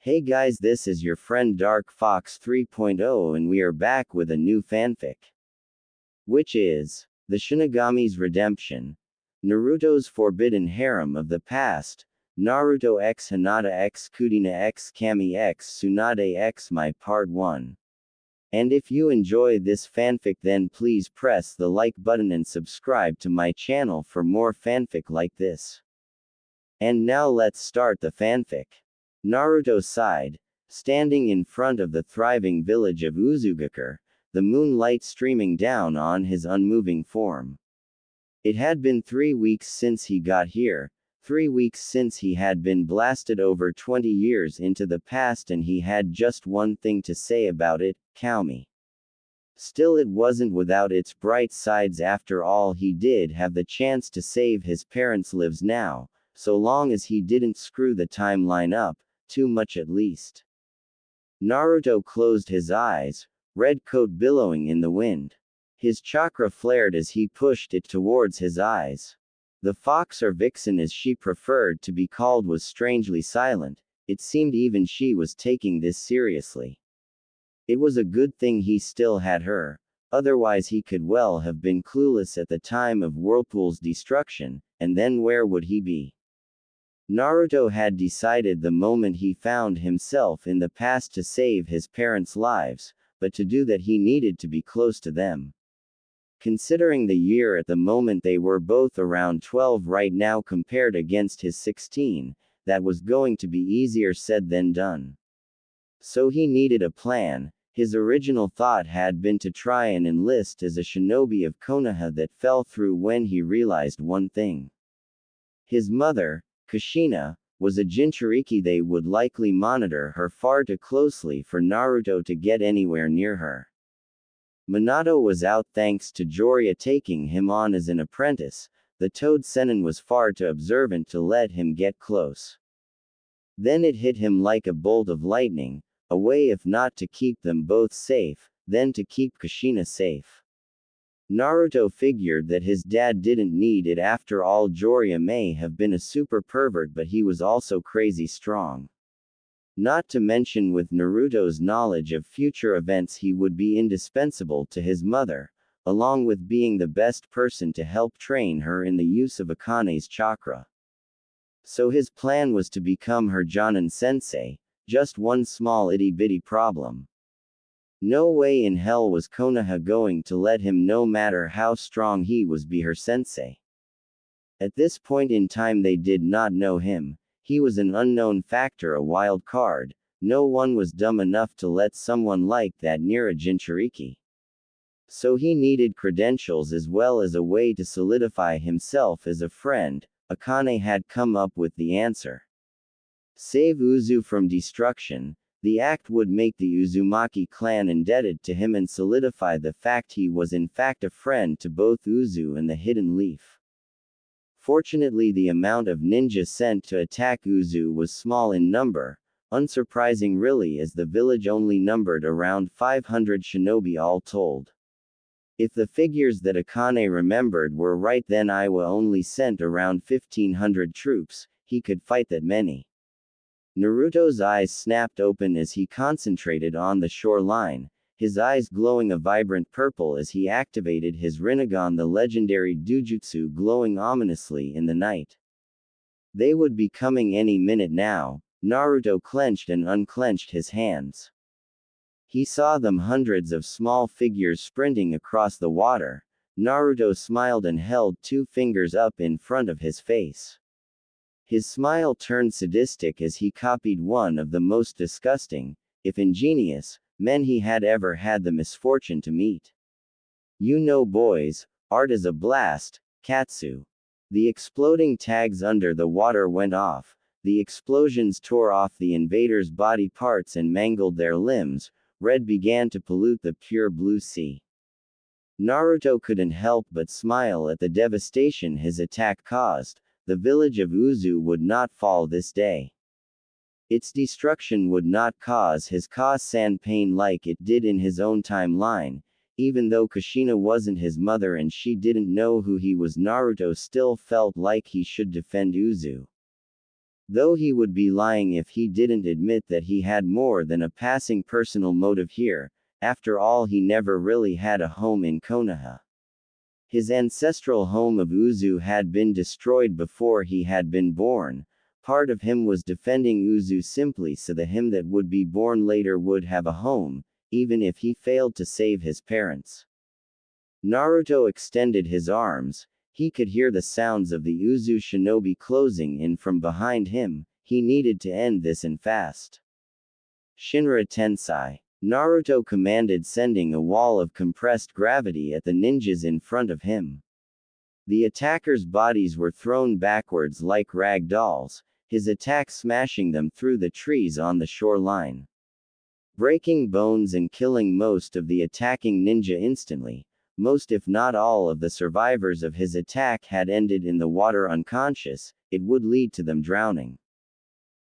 Hey guys, this is your friend Dark Fox 3.0 and we are back with a new fanfic. Which is The Shinigami's Redemption, Naruto's Forbidden Harem of the Past, Naruto x Hinata x Kudhina x Kami x Tsunade x My Part 1. And if you enjoy this fanfic then please press the like button and subscribe to my channel for more fanfic like this. And now let's start the fanfic. Naruto sighed, standing in front of the thriving village of Uzugakure, the moonlight streaming down on his unmoving form. It had been 3 weeks since he got here, 3 weeks since he had been blasted over 20 years into the past, and he had just one thing to say about it: Kami. Still, it wasn't without its bright sides. After all, he did have the chance to save his parents' lives now, so long as he didn't screw the timeline up too much at least. Naruto closed his eyes, red coat billowing in the wind. His chakra flared as he pushed it towards his eyes. The fox, or vixen as she preferred to be called, was strangely silent. It seemed even she was taking this seriously. It was a good thing he still had her, otherwise he could well have been clueless at the time of Whirlpool's destruction, and then where would he be? Naruto had decided the moment he found himself in the past to save his parents' lives, but to do that he needed to be close to them. Considering the year at the moment, they were both around 12 right now compared against his 16, that was going to be easier said than done. So he needed a plan. His original thought had been to try and enlist as a shinobi of Konoha. That fell through when he realized one thing. His mother, Kushina, was a Jinchuriki. They would likely monitor her far too closely for Naruto to get anywhere near her. Minato was out thanks to Jiraiya taking him on as an apprentice. The Toad Sennin was far too observant to let him get close. Then it hit him like a bolt of lightning, a way if not to keep them both safe, then to keep Kushina safe. Naruto figured that his dad didn't need it. After all, Jiraiya may have been a super pervert, but he was also crazy strong. Not to mention, with Naruto's knowledge of future events, he would be indispensable to his mother, along with being the best person to help train her in the use of Akane's chakra. So his plan was to become her Jonin sensei. Just one small itty-bitty problem. No way in hell was Konoha going to let him, no matter how strong he was, be her sensei. At this point in time they did not know him. He was an unknown factor, a wild card. No one was dumb enough to let someone like that near a Jinchuriki. So he needed credentials as well as a way to solidify himself as a friend. Akane had come up with the answer. Save Uzu from destruction. The act would make the Uzumaki clan indebted to him and solidify the fact he was in fact a friend to both Uzu and the Hidden Leaf. Fortunately, the amount of ninja sent to attack Uzu was small in number, unsurprising really, as the village only numbered around 500 shinobi all told. If the figures that Akane remembered were right, then Iwa only sent around 1500 troops. He could fight that many. Naruto's eyes snapped open as he concentrated on the shoreline, his eyes glowing a vibrant purple as he activated his Rinnegan, the legendary Dujutsu, glowing ominously in the night. They would be coming any minute now. Naruto clenched and unclenched his hands. He saw them, hundreds of small figures sprinting across the water. Naruto smiled and held 2 fingers up in front of his face. His smile turned sadistic as he copied one of the most disgusting, if ingenious, men he had ever had the misfortune to meet. You know, boys, art is a blast, Katsu. The exploding tags under the water went off. The explosions tore off the invaders' body parts and mangled their limbs. Red began to pollute the pure blue sea. Naruto couldn't help but smile at the devastation his attack caused. The village of Uzu would not fall this day. Its destruction would not cause his Ka-san pain like it did in his own timeline. Even though Kushina wasn't his mother and she didn't know who he was, Naruto still felt like he should defend Uzu. Though he would be lying if he didn't admit that he had more than a passing personal motive here. After all, he never really had a home in Konoha. His ancestral home of Uzu had been destroyed before he had been born. Part of him was defending Uzu simply so the him that would be born later would have a home, even if he failed to save his parents. Naruto extended his arms. He could hear the sounds of the Uzu shinobi closing in from behind him. He needed to end this and fast. Shinra Tensei. Naruto commanded, sending a wall of compressed gravity at the ninjas in front of him. The attackers' bodies were thrown backwards like rag dolls, his attack smashing them through the trees on the shoreline, breaking bones and killing most of the attacking ninja instantly. Most if not all of the survivors of his attack had ended in the water unconscious. It would lead to them drowning.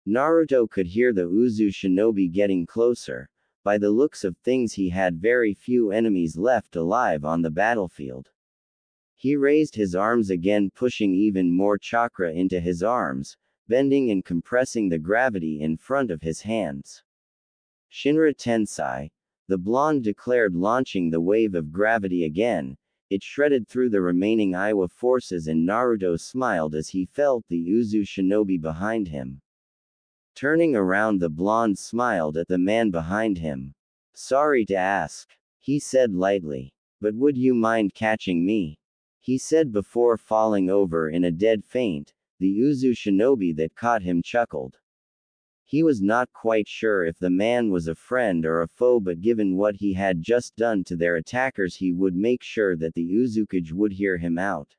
Naruto could hear the Uzu shinobi getting closer. By the looks of things, he had very few enemies left alive on the battlefield. He raised his arms again, pushing even more chakra into his arms, bending and compressing the gravity in front of his hands. Shinra Tensei, the blonde declared, launching the wave of gravity again. It shredded through the remaining Iwa forces, and Naruto smiled as he felt the Uzu shinobi behind him. Turning around, the blonde smiled at the man behind him. "Sorry to ask," he said lightly. "But would you mind catching me?" he said before falling over in a dead faint. The Uzu shinobi that caught him chuckled. He was not quite sure if the man was a friend or a foe, but given what he had just done to their attackers, he would make sure that the Uzukage would hear him out.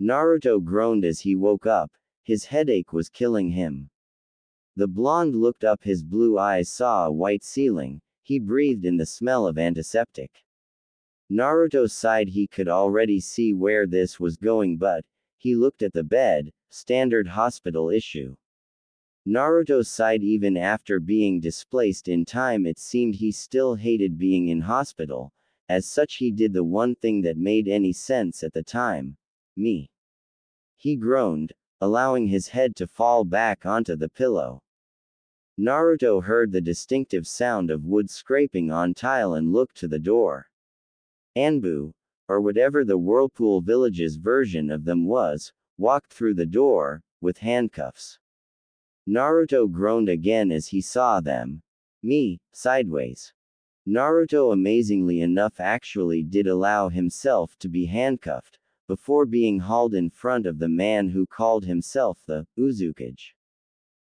Naruto groaned as he woke up. His headache was killing him. The blonde looked up, his blue eyes saw a white ceiling. He breathed in the smell of antiseptic. Naruto sighed. He could already see where this was going, but he looked at the bed. Standard hospital issue. Naruto sighed. Even after being displaced in time, it seemed he still hated being in hospital. As such, he did the one thing that made any sense at the time. Me. He groaned, allowing his head to fall back onto the pillow. Naruto heard the distinctive sound of wood scraping on tile and looked to the door. Anbu, or whatever the Whirlpool Village's version of them was, walked through the door, with handcuffs. Naruto groaned again as he saw them. Me, sideways. Naruto, amazingly enough, actually did allow himself to be handcuffed, before being hauled in front of the man who called himself the Uzukage.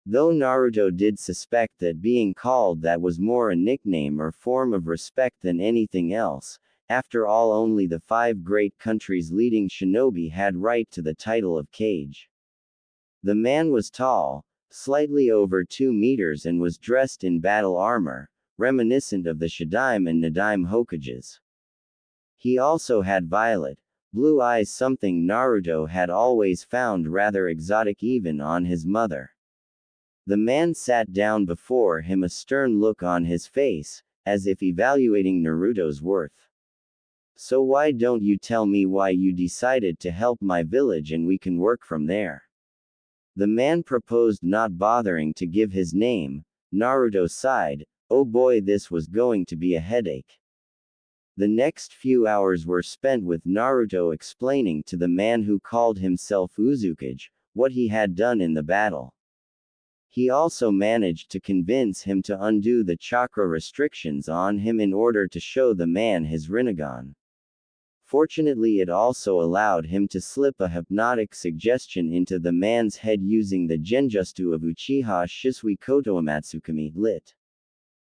Though Naruto did suspect that being called that was more a nickname or form of respect than anything else. After all, only the 5 great countries' leading shinobi had right to the title of Kage. The man was tall, slightly over 2 meters, and was dressed in battle armor, reminiscent of the Shadaime and Nadaime Hokages. He also had violet, blue eyes, something Naruto had always found rather exotic even on his mother. The man sat down before him, a stern look on his face, as if evaluating Naruto's worth. "So why don't you tell me why you decided to help my village and we can work from there?" The man proposed, not bothering to give his name. Naruto sighed. Oh boy, this was going to be a headache. The next few hours were spent with Naruto explaining to the man who called himself Uzukage what he had done in the battle. He also managed to convince him to undo the chakra restrictions on him in order to show the man his Rinnegan. Fortunately, it also allowed him to slip a hypnotic suggestion into the man's head using the genjutsu of Uchiha Shisui Kotoamatsukami, lit.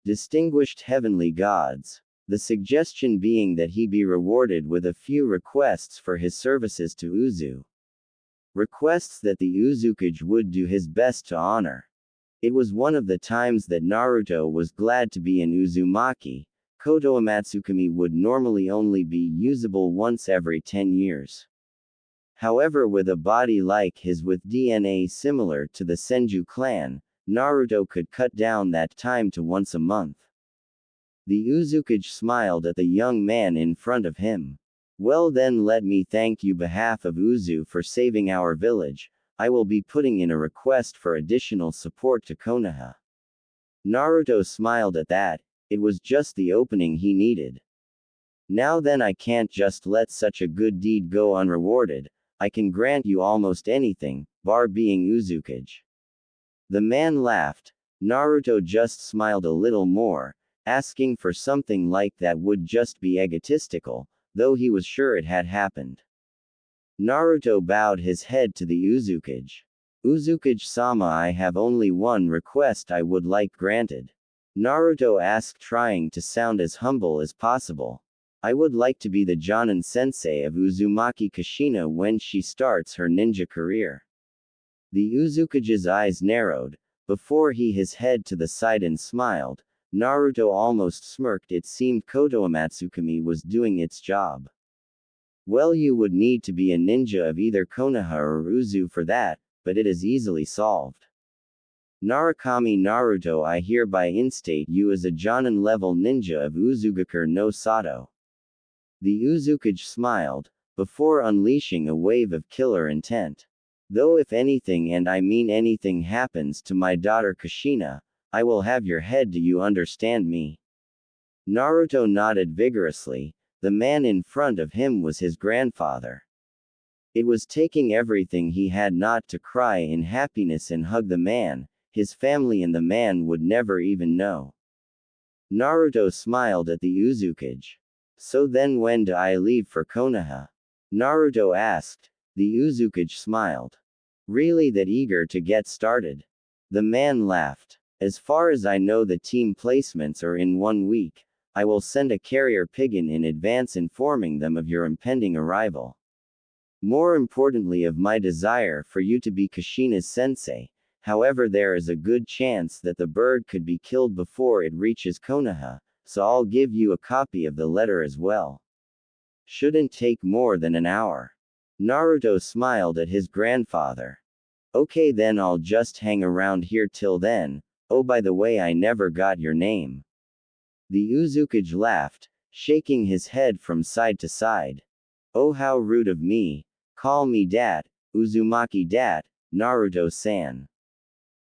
Distinguished Heavenly Gods. The suggestion being that he be rewarded with a few requests for his services to Uzu. Requests that the Uzukage would do his best to honor. It was one of the times that Naruto was glad to be in Uzumaki. Kotoamatsukami would normally only be usable once every 10 years. However, with a body like his with DNA similar to the Senju clan, Naruto could cut down that time to once a month. The Uzukage smiled at the young man in front of him. "Well then, let me thank you behalf of Uzu for saving our village. I will be putting in a request for additional support to Konoha. Naruto smiled at that. It was just the opening he needed. Now then, I can't just let such a good deed go unrewarded. I can grant you almost anything, bar being Uzukage. The man laughed. Naruto just smiled a little more, asking for something like that would just be egotistical, though he was sure it had happened. Naruto bowed his head to the Uzukage. Uzukage-sama, I have only one request I would like granted. Naruto asked, trying to sound as humble as possible. I would like to be the Jonin sensei of Uzumaki Kushina when she starts her ninja career. The Uzukage's eyes narrowed, before he his head to the side and smiled. Naruto almost smirked. It seemed Kotoa Matsukami was doing its job. Well, you would need to be a ninja of either Konoha or Uzu for that, but it is easily solved. Narukami Naruto, I hereby instate you as a Jonin-level ninja of Uzugakure no Sato. The Uzukage smiled, before unleashing a wave of killer intent. Though if anything, and I mean anything, happens to my daughter Kushina, I will have your head. Do you understand me? Naruto nodded vigorously. The man in front of him was his grandfather. It was taking everything he had not to cry in happiness and hug the man. His family and the man would never even know. Naruto smiled at the Uzukage. So then, when do I leave for Konoha? Naruto asked. The Uzukage smiled. Really that eager to get started? The man laughed. As far as I know, the team placements are in 1 week. I will send a carrier pigeon in advance informing them of your impending arrival. More importantly, of my desire for you to be Kushina's sensei. However, there is a good chance that the bird could be killed before it reaches Konoha, so I'll give you a copy of the letter as well. Shouldn't take more than an hour. Naruto smiled at his grandfather. Okay then, I'll just hang around here till then. Oh, by the way, I never got your name. The Uzukage laughed, shaking his head from side to side. Oh, how rude of me. Call me Dat, Uzumaki Dat, Naruto-san.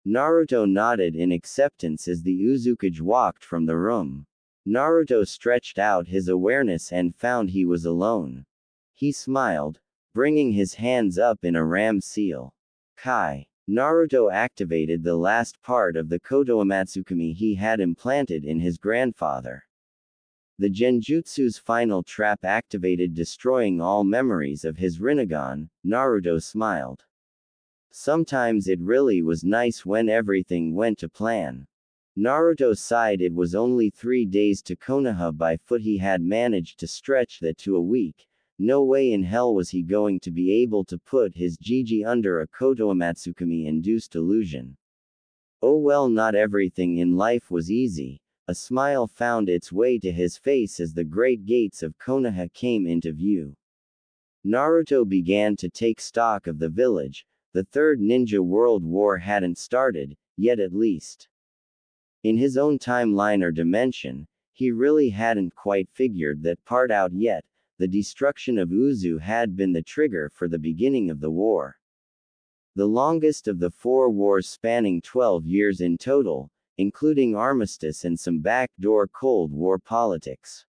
Naruto nodded in acceptance as the Uzukage walked from the room. Naruto stretched out his awareness and found he was alone. He smiled, bringing his hands up in a ram seal. Kai. Naruto activated the last part of the Kotoa Matsukami he had implanted in his grandfather. The Genjutsu's final trap activated, destroying all memories of his Rinnegan. Naruto smiled. Sometimes it really was nice when everything went to plan. Naruto sighed. It was only 3 days to Konoha by foot. He had managed to stretch that to a week. No way in hell was he going to be able to put his Gigi under a Kotoa Matsukami-induced illusion. Oh well, not everything in life was easy. A smile found its way to his face as the great gates of Konoha came into view. Naruto began to take stock of the village. The Third Ninja World War hadn't started, yet at least. In his own timeline or dimension, he really hadn't quite figured that part out yet. The destruction of Uzu had been the trigger for the beginning of the war. The longest of the 4 wars, spanning 12 years in total, including armistice and some backdoor Cold War politics.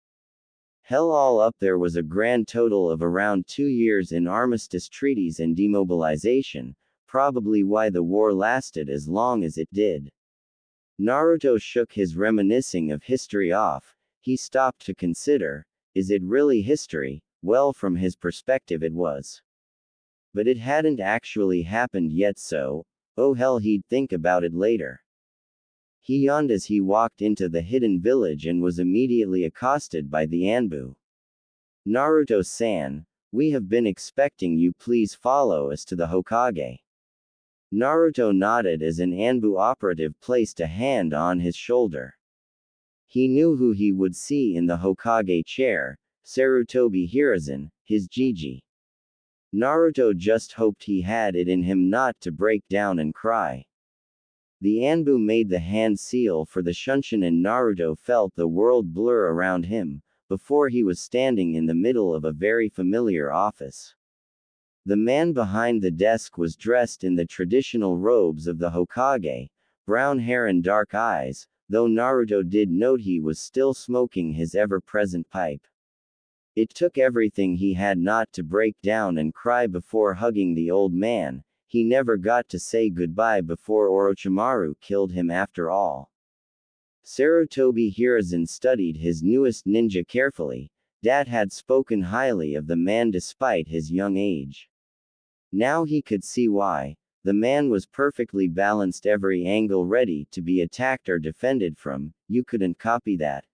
Hell, all up there was a grand total of around 2 years in armistice treaties and demobilization, probably why the war lasted as long as it did. Naruto shook his reminiscing of history off. He stopped to consider, is it really history? Well, from his perspective it was. But it hadn't actually happened yet, so, oh hell, he'd think about it later. He yawned as he walked into the hidden village and was immediately accosted by the Anbu. Naruto-san, we have been expecting you. Please follow us to the Hokage. Naruto nodded as an Anbu operative placed a hand on his shoulder. He knew who he would see in the Hokage chair, Sarutobi Hiruzen, his Gigi. Naruto just hoped he had it in him not to break down and cry. The Anbu made the hand seal for the Shunshin and Naruto felt the world blur around him, before he was standing in the middle of a very familiar office. The man behind the desk was dressed in the traditional robes of the Hokage, brown hair and dark eyes, though Naruto did note he was still smoking his ever-present pipe. It took everything he had not to break down and cry before hugging the old man. He never got to say goodbye before Orochimaru killed him after all. Sarutobi Hiruzen studied his newest ninja carefully. Dad had spoken highly of the man despite his young age. Now he could see why. The man was perfectly balanced, every angle ready to be attacked or defended from. You couldn't copy that.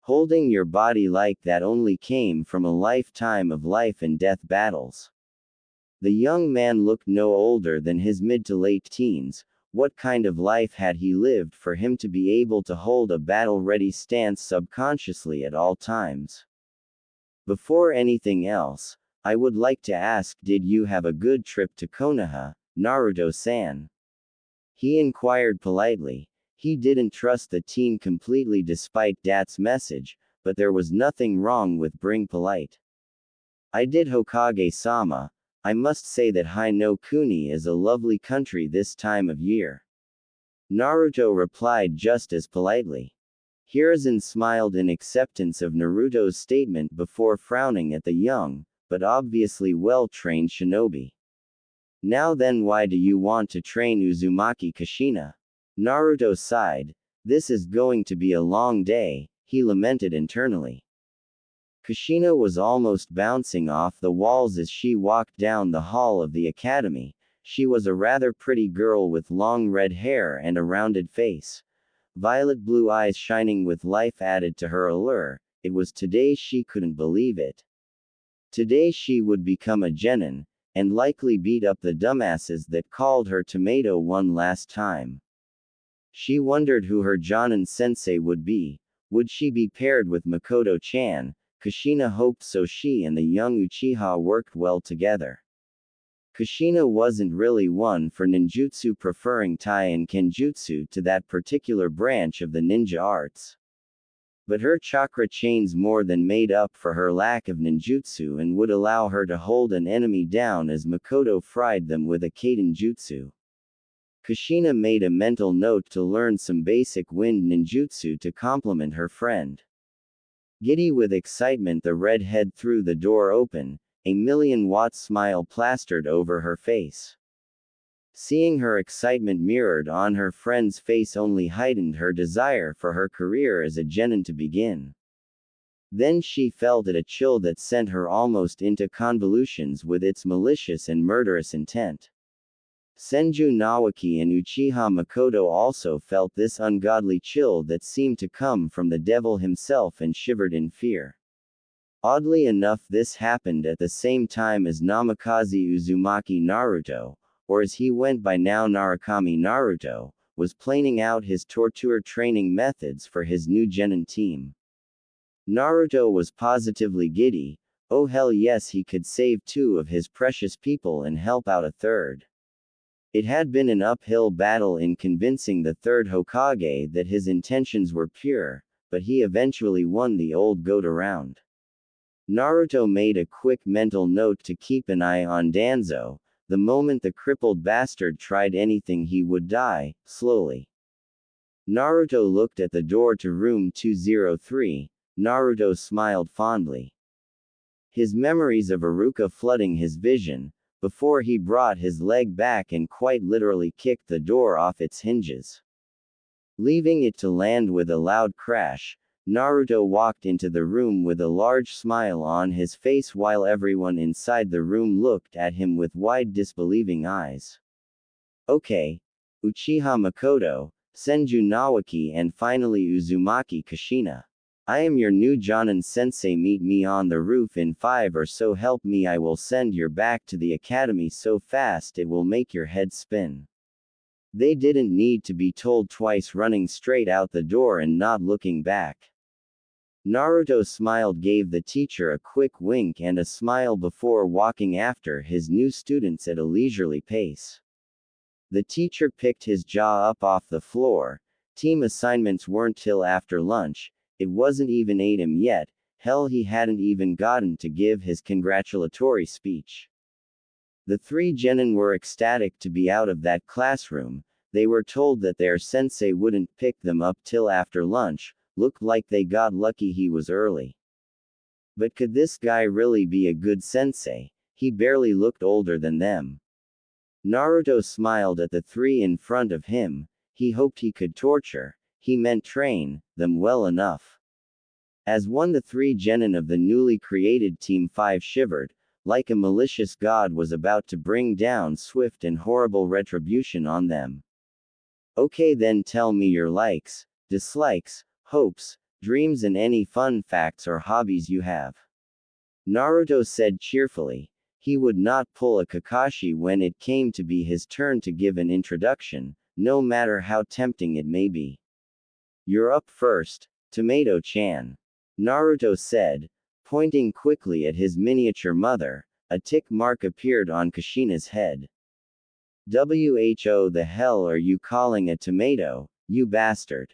Holding your body like that only came from a lifetime of life and death battles. The young man looked no older than his mid to late teens. What kind of life had he lived for him to be able to hold a battle-ready stance subconsciously at all times? Before anything else, I would like to ask, did you have a good trip to Konoha, Naruto-san? He inquired politely. He didn't trust the teen completely despite Dad's message, but there was nothing wrong with being polite. I did, Hokage-sama. I must say that Hai no Kuni is a lovely country this time of year. Naruto replied just as politely. Hiruzen smiled in acceptance of Naruto's statement before frowning at the young, but obviously well-trained shinobi. Now then, why do you want to train Uzumaki Kushina? Naruto sighed. This is going to be a long day, he lamented internally. Kushina was almost bouncing off the walls as she walked down the hall of the academy. She was a rather pretty girl with long red hair and a rounded face. Violet blue eyes shining with life added to her allure. It was today she couldn't believe it. Today she would become a genin, and likely beat up the dumbasses that called her tomato one last time. She wondered who her Jonin sensei would be. Would she be paired with Makoto-chan? Kushina hoped so. She and the young Uchiha worked well together. Kushina wasn't really one for ninjutsu, preferring tai and kenjutsu to that particular branch of the ninja arts. But her chakra chains more than made up for her lack of ninjutsu and would allow her to hold an enemy down as Makoto fried them with a kaiden jutsu. Kushina made a mental note to learn some basic wind ninjutsu to complement her friend. Giddy with excitement, the redhead threw the door open, a million-watt smile plastered over her face. Seeing her excitement mirrored on her friend's face only heightened her desire for her career as a genin to begin. Then she felt a chill that sent her almost into convolutions with its malicious and murderous intent. Senju Nawaki and Uchiha Makoto also felt this ungodly chill that seemed to come from the devil himself and shivered in fear. Oddly enough, this happened at the same time as Namikaze Uzumaki Naruto, or as he went by now Narukami Naruto, was planning out his torture training methods for his new genin team. Naruto was positively giddy. Oh hell yes, he could save two of his precious people and help out a third. It had been an uphill battle in convincing the third Hokage that his intentions were pure, but he eventually won the old goat around. Naruto made a quick mental note to keep an eye on Danzo. The moment the crippled bastard tried anything, he would die, slowly. Naruto looked at the door to room 203. Naruto smiled fondly. His memories of Iruka flooding his vision, before he brought his leg back and quite literally kicked the door off its hinges. Leaving it to land with a loud crash, Naruto walked into the room with a large smile on his face while everyone inside the room looked at him with wide disbelieving eyes. Okay. Uchiha Makoto, Senju Nawaki and finally Uzumaki Kushina. I am your new Jonin sensei. Meet me on the roof in 5 or so. Help me, I will send your back to the academy so fast it will make your head spin. They didn't need to be told twice, running straight out the door and not looking back. Naruto smiled, gave the teacher a quick wink and a smile before walking after his new students at a leisurely pace. The teacher picked his jaw up off the floor. Team assignments weren't till after lunch. It wasn't even 8 AM yet. Hell, he hadn't even gotten to give his congratulatory speech. The three genin were ecstatic to be out of that classroom. They were told that their sensei wouldn't pick them up till after lunch. Looked like they got lucky he was early. But could this guy really be a good sensei? He barely looked older than them. Naruto smiled at the three in front of him. He hoped he could torture, he meant train, them well enough. As one, the three genin of the newly created Team 5 shivered, like a malicious god was about to bring down swift and horrible retribution on them. Okay, then tell me your likes, dislikes, hopes, dreams, and any fun facts or hobbies you have. Naruto said cheerfully. He would not pull a Kakashi when it came to be his turn to give an introduction, no matter how tempting it may be. You're up first, Tomato-chan. Naruto said, pointing quickly at his miniature mother. A tick mark appeared on Kushina's head. Who the hell are you calling a tomato, you bastard?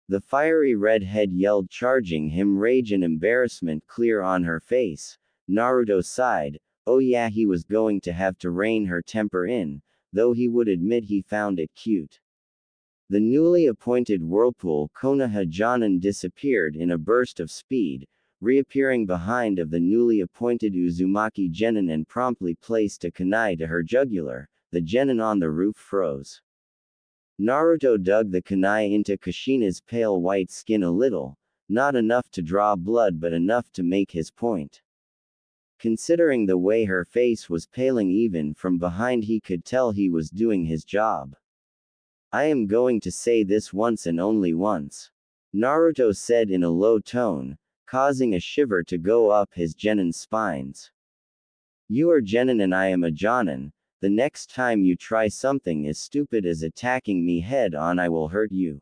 The fiery redhead yelled, charging him, rage and embarrassment clear on her face. Naruto sighed. Oh yeah, he was going to have to rein her temper in, though he would admit he found it cute. The newly appointed Whirlpool Konoha Jonin disappeared in a burst of speed, reappearing behind of the newly appointed Uzumaki genin and promptly placed a kunai to her jugular. The genin on the roof froze. Naruto dug the kunai into Kushina's pale white skin a little, not enough to draw blood but enough to make his point. Considering the way her face was paling even from behind, he could tell he was doing his job. I am going to say this once and only once, Naruto said in a low tone, causing a shiver to go up his genin's spines. You are genin and I am a jonin. The next time you try something as stupid as attacking me head on, I will hurt you.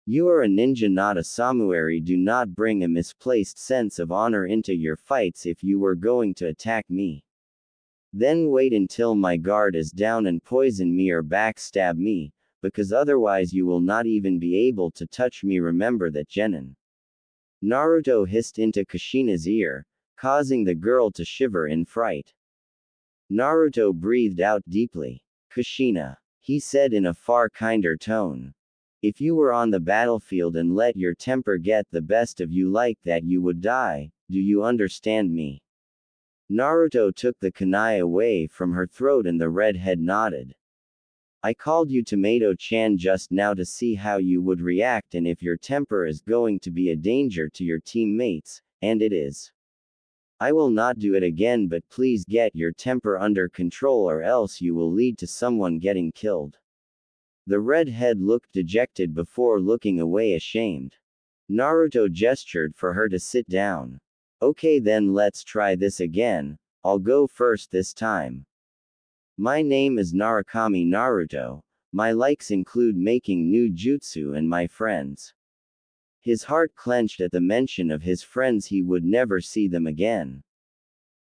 You are a ninja, not a samurai. Do not bring a misplaced sense of honor into your fights. If you were going to attack me, then wait until my guard is down and poison me or backstab me, because otherwise you will not even be able to touch me. Remember that, genin. Naruto hissed into Kushina's ear, causing the girl to shiver in fright. Naruto breathed out deeply. Kushina, he said in a far kinder tone. If you were on the battlefield and let your temper get the best of you like that, you would die. Do you understand me? Naruto took the kunai away from her throat and the redhead nodded. I called you Tomato-chan just now to see how you would react and if your temper is going to be a danger to your teammates, and it is. I will not do it again, but please get your temper under control or else you will lead to someone getting killed. The redhead looked dejected before looking away ashamed. Naruto gestured for her to sit down. Okay, then let's try this again. I'll go first this time. My name is Narukami Naruto. My likes include making new jutsu and my friends. His heart clenched at the mention of his friends. He would never see them again.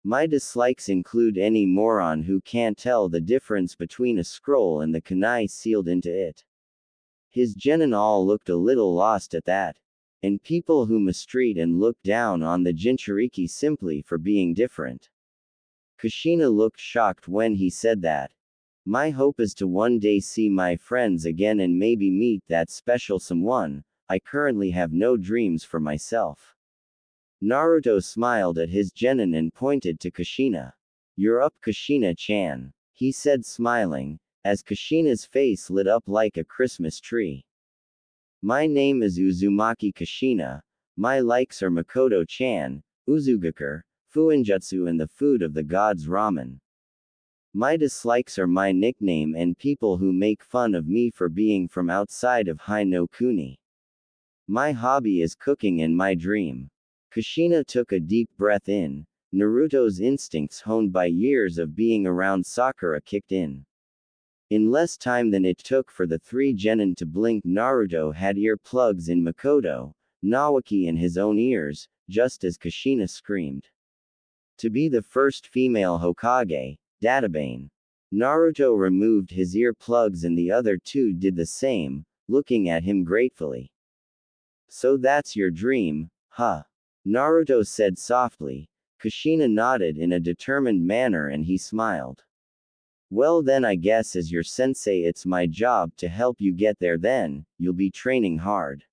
My dislikes include any moron who can't tell the difference between a scroll and the kunai sealed into it. His genin all looked a little lost at that. And people who mistreat and look down on the Jinchuriki simply for being different. Kushina looked shocked when he said that. My hope is to one day see my friends again and maybe meet that special someone. I currently have no dreams for myself. Naruto smiled at his genin and pointed to Kushina. You're up, Kushina-chan, he said smiling, as Kushina's face lit up like a Christmas tree. My name is Uzumaki Kushina. My likes are Makoto-chan, Uzugakur, Fuinjutsu and the food of the gods ramen. My dislikes are my nickname and people who make fun of me for being from outside of Hai no Kuni. My hobby is cooking and my dream. Kushina took a deep breath in. Naruto's instincts honed by years of being around Sakura kicked in. In less time than it took for the three genin to blink, Naruto had earplugs in Makoto, Nawaki in his own ears, just as Kushina screamed. To be the first female Hokage, Databane. Naruto removed his earplugs and the other two did the same, looking at him gratefully. So that's your dream, huh? Naruto said softly. Kushina nodded in a determined manner and he smiled. Well then I guess as your sensei it's my job to help you get there then, you'll be training hard.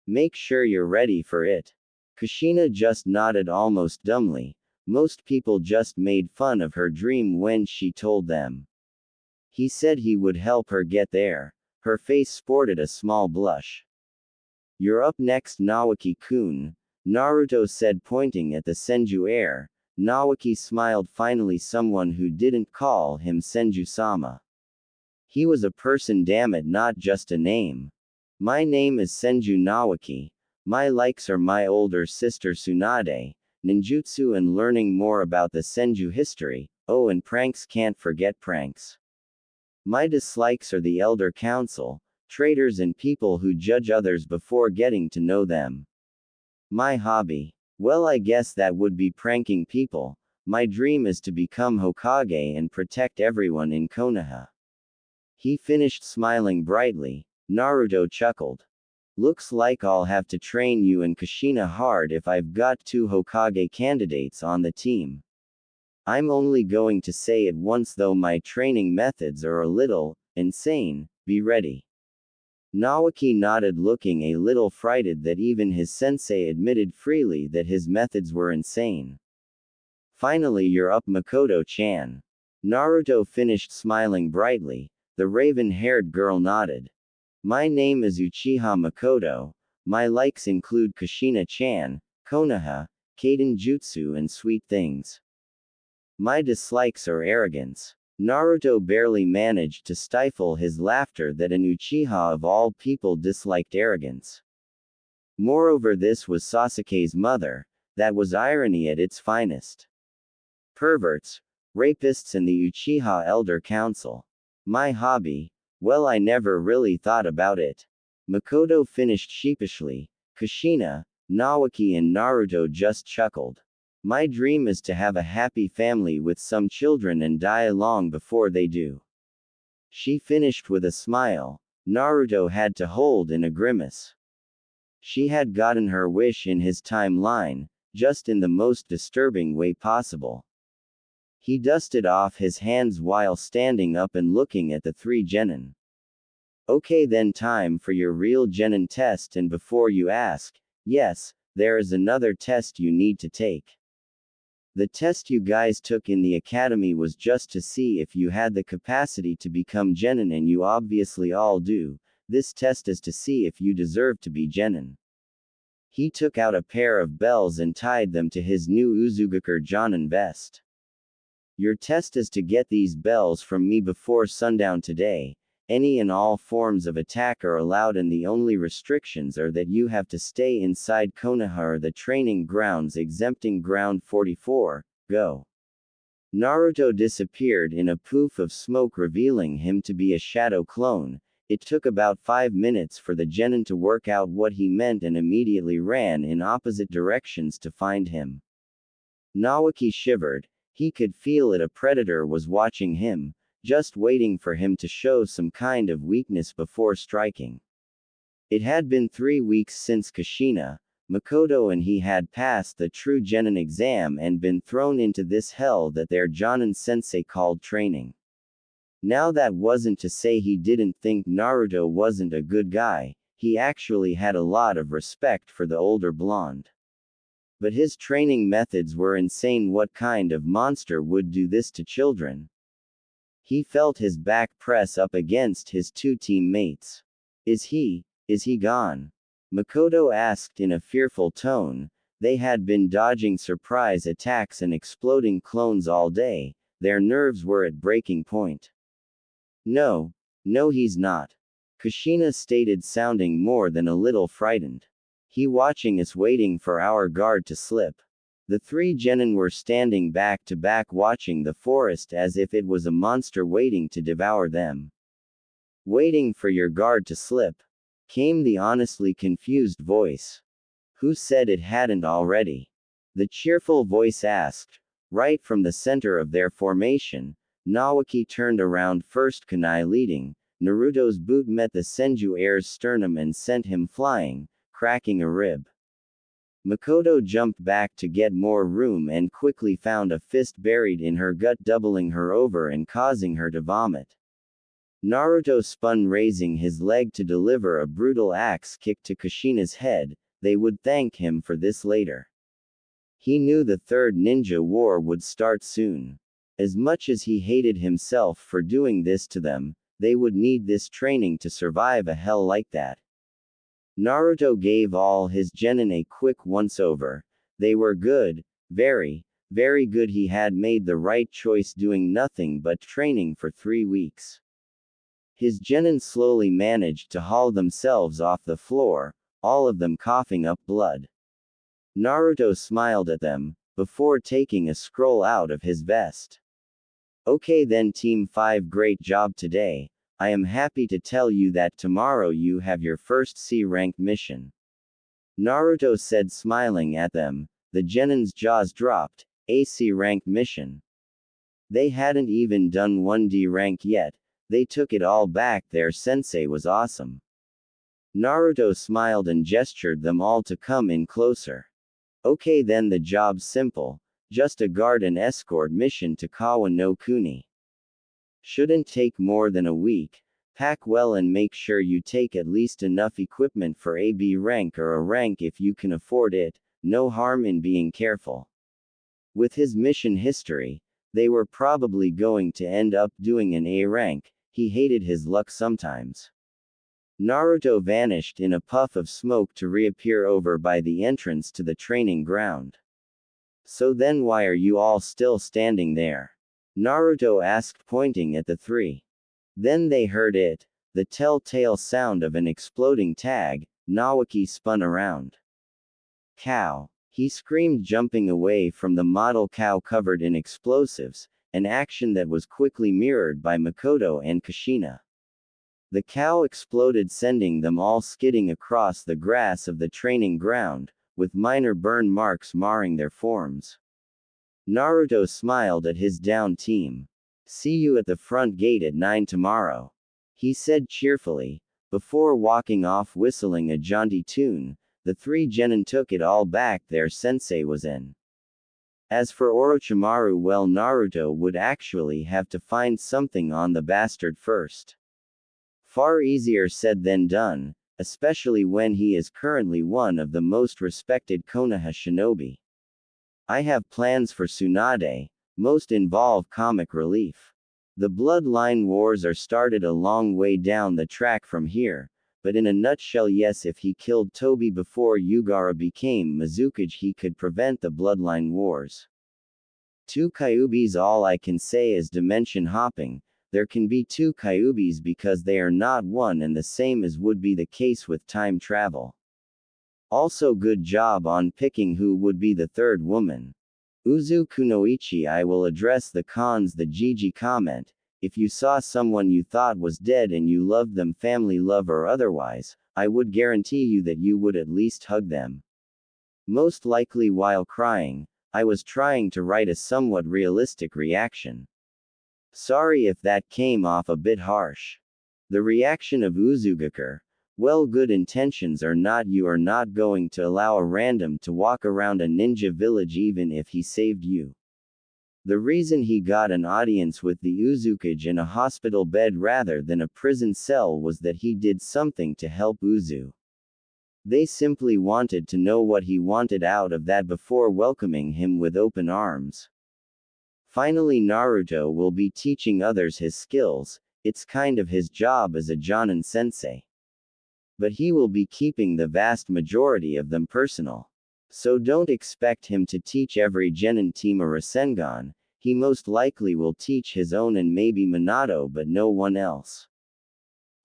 Make sure you're ready for it. Kushina just nodded almost dumbly. Most people just made fun of her dream when she told them. He said he would help her get there. Her face sported a small blush. You're up next Nawaki-kun, Naruto said pointing at the Senju heir. Nawaki smiled finally someone who didn't call him Senju-sama. He was a person damn it not just a name. My name is Senju Nawaki. My likes are my older sister Tsunade, ninjutsu and learning more about the Senju history, oh and pranks can't forget pranks. My dislikes are the elder council, traitors and people who judge others before getting to know them. My hobby. Well I guess that would be pranking people. My dream is to become Hokage and protect everyone in Konoha. He finished smiling brightly. Naruto chuckled. Looks like I'll have to train you and Kushina hard if I've got 2 Hokage candidates on the team. I'm only going to say it once though my training methods are a little insane, be ready. Nawaki nodded looking a little frightened that even his sensei admitted freely that his methods were insane. Finally you're up Makoto-chan. Naruto finished smiling brightly. The raven-haired girl nodded. My name is Uchiha Makoto. My likes include Kushina-chan, Konoha, Kaden Jutsu and sweet things. My dislikes are arrogance. Naruto barely managed to stifle his laughter that an Uchiha of all people disliked arrogance. Moreover this was Sasuke's mother. That was irony at its finest. Perverts, rapists and the Uchiha Elder Council. My hobby? Well I never really thought about it. Makoto finished sheepishly. Kushina, Nawaki and Naruto just chuckled. My dream is to have a happy family with some children and die long before they do. She finished with a smile. Naruto had to hold in a grimace. She had gotten her wish in his timeline, just in the most disturbing way possible. He dusted off his hands while standing up and looking at the 3 genin. Okay then time for your real genin test and before you ask, yes, there is another test you need to take. The test you guys took in the academy was just to see if you had the capacity to become genin and you obviously all do. This test is to see if you deserve to be genin. He took out a pair of bells and tied them to his new Uzugakure Jonin vest. Your test is to get these bells from me before sundown today. Any and all forms of attack are allowed and the only restrictions are that you have to stay inside Konoha or the training grounds exempting ground 44, go. Naruto disappeared in a poof of smoke revealing him to be a shadow clone. It took about 5 minutes for the genin to work out what he meant and immediately ran in opposite directions to find him. Nawaki shivered. He could feel it a predator was watching him, just waiting for him to show some kind of weakness before striking. It had been 3 weeks since Kushina, Makoto and he had passed the true genin exam and been thrown into this hell that their Jonin sensei called training. Now that wasn't to say he didn't think Naruto wasn't a good guy, he actually had a lot of respect for the older blonde. But his training methods were insane. What kind of monster would do this to children? He felt his back press up against his 2 teammates. Is he gone? Makoto asked in a fearful tone. They had been dodging surprise attacks and exploding clones all day, their nerves were at breaking point. No, he's not. Kushina stated sounding more than a little frightened. He watching us waiting for our guard to slip. The 3 genin were standing back to back watching the forest as if it was a monster waiting to devour them. Waiting for your guard to slip? Came the honestly confused voice. Who said it hadn't already? The cheerful voice asked. Right from the center of their formation, Nawaki turned around first kunai leading. Naruto's boot met the Senju heir's sternum and sent him flying, cracking a rib. Makoto jumped back to get more room and quickly found a fist buried in her gut, doubling her over and causing her to vomit. Naruto spun, raising his leg to deliver a brutal axe kick to Kushina's head. They would thank him for this later. He knew the third ninja war would start soon. As much as he hated himself for doing this to them, they would need this training to survive a hell like that. Naruto gave all his genin a quick once-over. They were good, very, very good. He had made the right choice doing nothing but training for 3 weeks. His genin slowly managed to haul themselves off the floor, all of them coughing up blood. Naruto smiled at them, before taking a scroll out of his vest. Okay then Team 5, great job today. I am happy to tell you that tomorrow you have your first C-rank mission. Naruto said, smiling at them. The genin's jaws dropped. A C-rank mission. They hadn't even done 1D rank yet. They took it all back. Their sensei was awesome. Naruto smiled and gestured them all to come in closer. Okay then, the job's simple. Just a guard and escort mission to Kawa no Kuni. Shouldn't take more than a week. Pack well and make sure you take at least enough equipment for a B rank or a rank if you can afford it. No harm in being careful. With his mission history, they were probably going to end up doing an A rank. He hated his luck sometimes. Naruto vanished in a puff of smoke to reappear over by the entrance to the training ground. So then why are you all still standing there? Naruto asked, pointing at the three. Then they heard it, the telltale sound of an exploding tag. Nawaki spun around. Cow! He screamed, jumping away from the model cow covered in explosives, an action that was quickly mirrored by Makoto and Kushina. The cow exploded, sending them all skidding across the grass of the training ground, with minor burn marks marring their forms. Naruto smiled at his down team. See you at the front gate at 9 tomorrow. He said cheerfully, before walking off whistling a jaunty tune. The three genin took it all back. Their sensei was in. As for Orochimaru, well, Naruto would actually have to find something on the bastard first. Far easier said than done, especially when he is currently one of the most respected Konoha shinobi. I have plans for Tsunade, most involve comic relief. The bloodline wars are started a long way down the track from here, but in a nutshell, yes, if he killed Tobi before Yugara became Mizukage, he could prevent the bloodline wars. 2 Kyubis. All I can say is dimension hopping. There can be 2 Kyubis because they are not one and the same as would be the case with time travel. Also, good job on picking who would be the third woman. Uzu Kunoichi. I will address the cons. The Gigi comment. If you saw someone you thought was dead and you loved them, family love or otherwise, I would guarantee you that you would at least hug them. Most likely while crying. I was trying to write a somewhat realistic reaction. Sorry if that came off a bit harsh. The reaction of Uzugakure. Well, good intentions or not, you are not going to allow a random to walk around a ninja village even if he saved you. The reason he got an audience with the Uzukage in a hospital bed rather than a prison cell was that he did something to help Uzu. They simply wanted to know what he wanted out of that before welcoming him with open arms. Finally, Naruto will be teaching others his skills. It's kind of his job as a Jonin sensei. But he will be keeping the vast majority of them personal. So don't expect him to teach every genin team a Rasengan. He most likely will teach his own and maybe Minato, but no one else.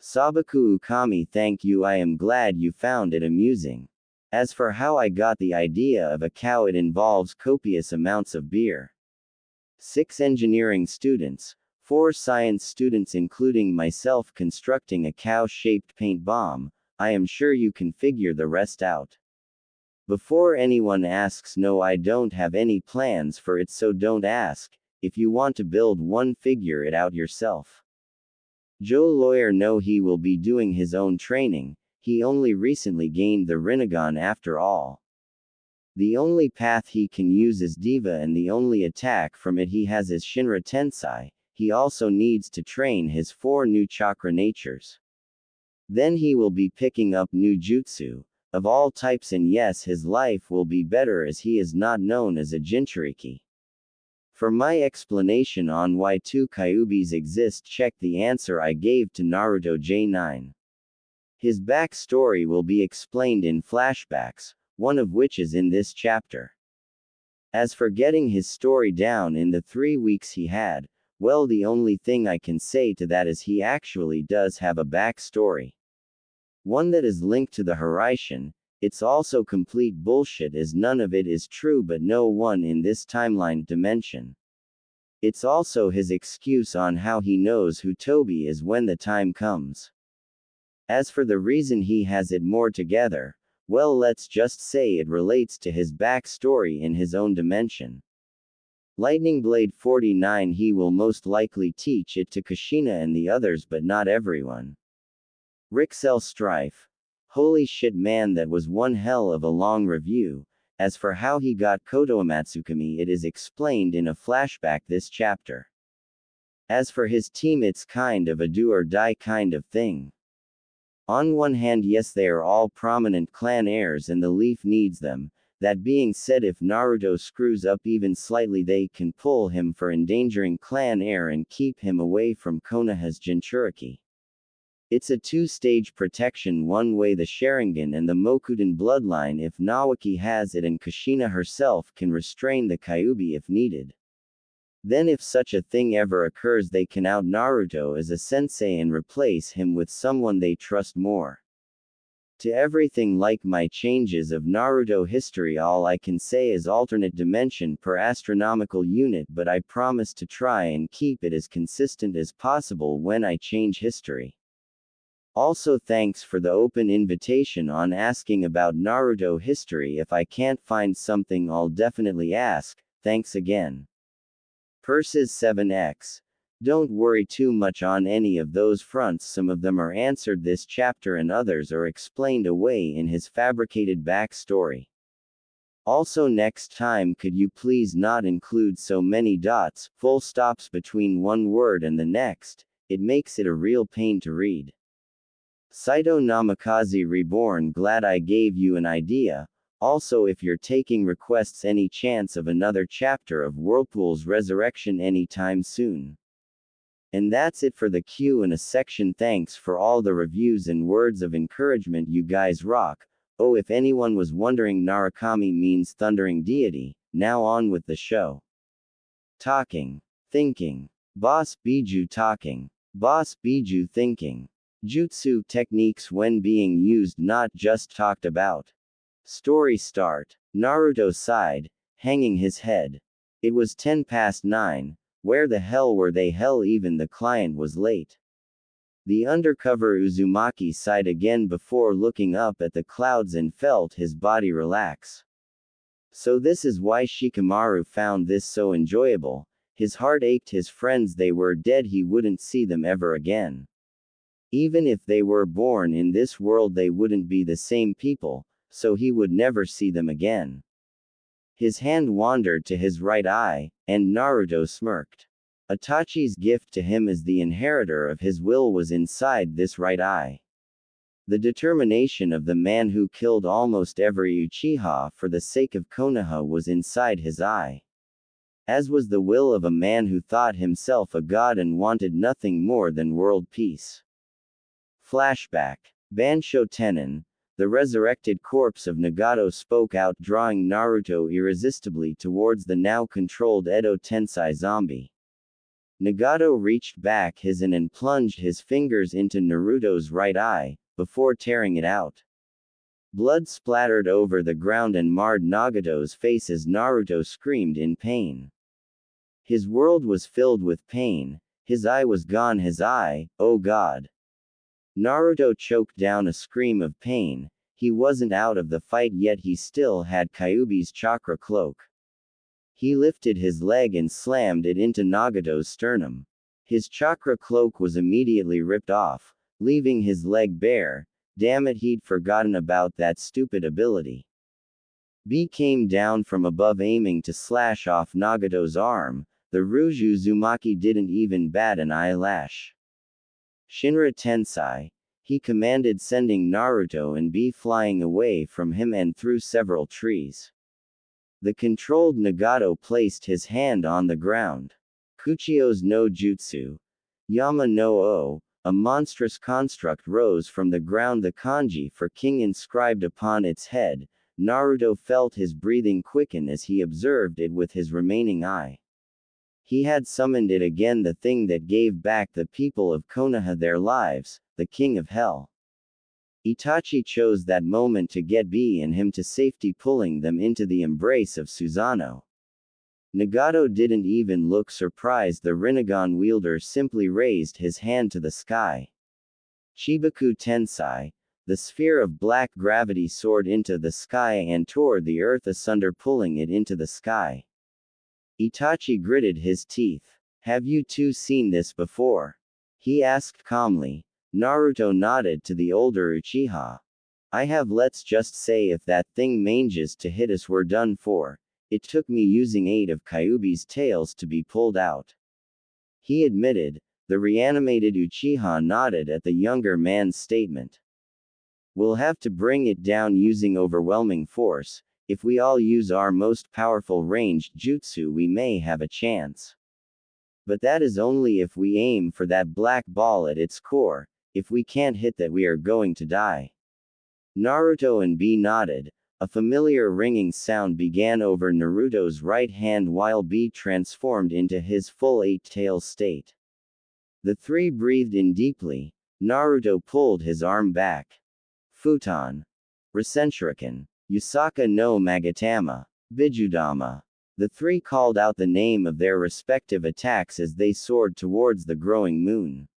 Sabaku Ukami. Thank you. I am glad you found it amusing. As for how I got the idea of a cow, it involves copious amounts of beer. 6 engineering students, 4 science students including myself constructing a cow-shaped paint bomb. I am sure you can figure the rest out. Before anyone asks, no, I don't have any plans for it, so don't ask. If you want to build one, figure it out yourself. Joe Lawyer. No, he will be doing his own training. He only recently gained the Rinnegan after all. The only path he can use is Diva, and the only attack from it he has is Shinra Tensai. He also needs to train his 4 new chakra natures. Then he will be picking up new jutsu, of all types, and yes, his life will be better as he is not known as a Jinchuriki. For my explanation on why 2 Kyubis exist, check the answer I gave to Naruto J9. His backstory will be explained in flashbacks, one of which is in this chapter. As for getting his story down in the 3 weeks he had, well, the only thing I can say to that is he actually does have a backstory. One that is linked to the Hiraishin. It's also complete bullshit as none of it is true, but no one in this timeline dimension. It's also his excuse on how he knows who Toby is when the time comes. As for the reason he has it more together, well, let's just say it relates to his backstory in his own dimension. Lightning Blade 49, he will most likely teach it to Kushina and the others, but not everyone. Rixel Strife. Holy shit man, that was one hell of a long review. As for how he got Kotoamatsukami, it is explained in a flashback this chapter. As for his team, it's kind of a do or die kind of thing. On one hand, yes, they are all prominent clan heirs and the Leaf needs them. That being said, if Naruto screws up even slightly, they can pull him for endangering clan heir and keep him away from Konoha's Jinchuriki. It's a 2-stage protection, one way the Sharingan and the Mokuden bloodline if Nawaki has it, and Kushina herself can restrain the Kyuubi if needed. Then if such a thing ever occurs, they can out Naruto as a sensei and replace him with someone they trust more. To everything like my changes of Naruto history, all I can say is alternate dimension per astronomical unit, but I promise to try and keep it as consistent as possible when I change history. Also, thanks for the open invitation on asking about Naruto history. If I can't find something, I'll definitely ask. Thanks again. Persis 7x. Don't worry too much on any of those fronts, some of them are answered this chapter and others are explained away in his fabricated backstory. Also, next time could you please not include so many dots, full stops between one word and the next, it makes it a real pain to read. Saito Namikaze Reborn, glad I gave you an idea. Also, if you're taking requests, any chance of another chapter of Whirlpool's Resurrection anytime soon? And that's it for the Q&A section. Thanks for all the reviews and words of encouragement, you guys rock. Oh, if anyone was wondering, Narukami means thundering deity. Now on with the show. Talking. Thinking. Boss Biju talking. Boss Biju thinking. Jutsu techniques when being used, not just talked about. Story start. Naruto sighed, hanging his head. It was 9:10. Where the hell were they? Hell, even the client was late. The undercover Uzumaki sighed again before looking up at the clouds and felt his body relax. So this is why Shikamaru found this so enjoyable. His heart ached. His friends, they were dead. He wouldn't see them ever again. Even if they were born in this world, they wouldn't be the same people, so he would never see them again. His hand wandered to his right eye, and Naruto smirked. Itachi's gift to him as the inheritor of his will was inside this right eye. The determination of the man who killed almost every Uchiha for the sake of Konoha was inside his eye. As was the will of a man who thought himself a god and wanted nothing more than world peace. Flashback. Bansho Tenin, the resurrected corpse of Nagato, spoke out, drawing Naruto irresistibly towards the now controlled Edo Tensei zombie. Nagato reached back his hand and plunged his fingers into Naruto's right eye, before tearing it out. Blood splattered over the ground and marred Nagato's face as Naruto screamed in pain. His world was filled with pain. His eye was gone. His eye, oh god. Naruto choked down a scream of pain. He wasn't out of the fight yet. He still had Kyuubi's chakra cloak. He lifted his leg and slammed it into Nagato's sternum. His chakra cloak was immediately ripped off, leaving his leg bare. Damn it, he'd forgotten about that stupid ability. B came down from above aiming to slash off Nagato's arm. The Ryuju Uzumaki didn't even bat an eyelash. Shinra Tensei, he commanded, sending Naruto and B flying away from him and through several trees. The controlled Nagato placed his hand on the ground. Kuchio's no jutsu, Yama no O, a monstrous construct rose from the ground, the kanji for king inscribed upon its head. Naruto felt his breathing quicken as he observed it with his remaining eye. He had summoned it again, the thing that gave back the people of Konoha their lives, the king of hell. Itachi chose that moment to get B and him to safety, pulling them into the embrace of Susanoo. Nagato didn't even look surprised. The Rinnegan wielder simply raised his hand to the sky. Chibaku Tensei, the sphere of black gravity soared into the sky and tore the earth asunder, pulling it into the sky. Itachi gritted his teeth. Have you two seen this before? He asked calmly. Naruto nodded to the older Uchiha. I have. Let's just say if that thing manages to hit us, we're done for. It took me using 8 of Kyuubi's tails to be pulled out. He admitted. The reanimated Uchiha nodded at the younger man's statement. We'll have to bring it down using overwhelming force. If we all use our most powerful ranged jutsu, we may have a chance. But that is only if we aim for that black ball at its core. If we can't hit that, we are going to die. Naruto and B nodded. A familiar ringing sound began over Naruto's right hand while B transformed into his full 8-tail state. The three breathed in deeply. Naruto pulled his arm back. Futon. Rasenshuriken. Yusaka no Magatama. Bijudama. The three called out the name of their respective attacks as they soared towards the growing moon,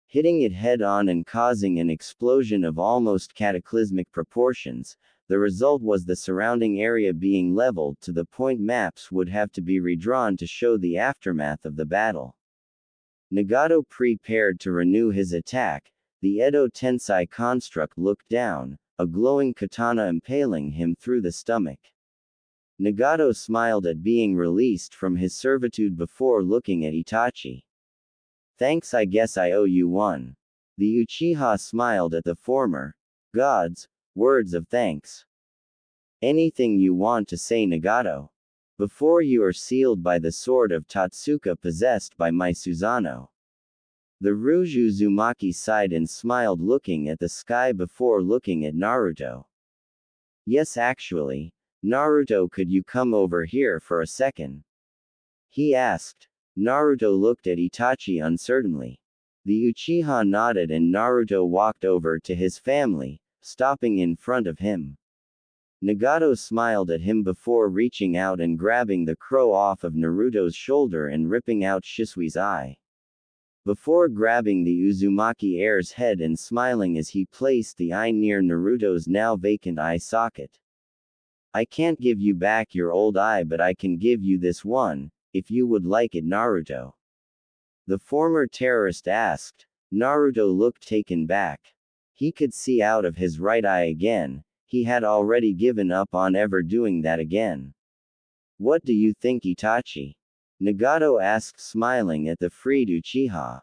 hitting it head-on and causing an explosion of almost cataclysmic proportions. The result was the surrounding area being leveled to the point maps would have to be redrawn to show the aftermath of the battle. Nagato prepared to renew his attack. The Edo Tensei construct looked down, a glowing katana impaling him through the stomach. Nagato smiled at being released from his servitude before looking at Itachi. Thanks, I guess I owe you one. The Uchiha smiled at the former. Gods, words of thanks. Anything you want to say, Nagato? Before you are sealed by the sword of Totsuka possessed by my Susanoo. The Ryuju Uzumaki sighed and smiled, looking at the sky before looking at Naruto. Yes, actually. Naruto, could you come over here for a second? He asked. Naruto looked at Itachi uncertainly. The Uchiha nodded and Naruto walked over to his family, stopping in front of him. Nagato smiled at him before reaching out and grabbing the crow off of Naruto's shoulder and ripping out Shisui's eye. Before grabbing the Uzumaki heir's head and smiling as he placed the eye near Naruto's now vacant eye socket. I can't give you back your old eye, but I can give you this one, if you would like it, Naruto. The former terrorist asked. Naruto looked taken back. He could see out of his right eye again. He had already given up on ever doing that again. What do you think, Itachi? Nagato asked, smiling at the freed Uchiha.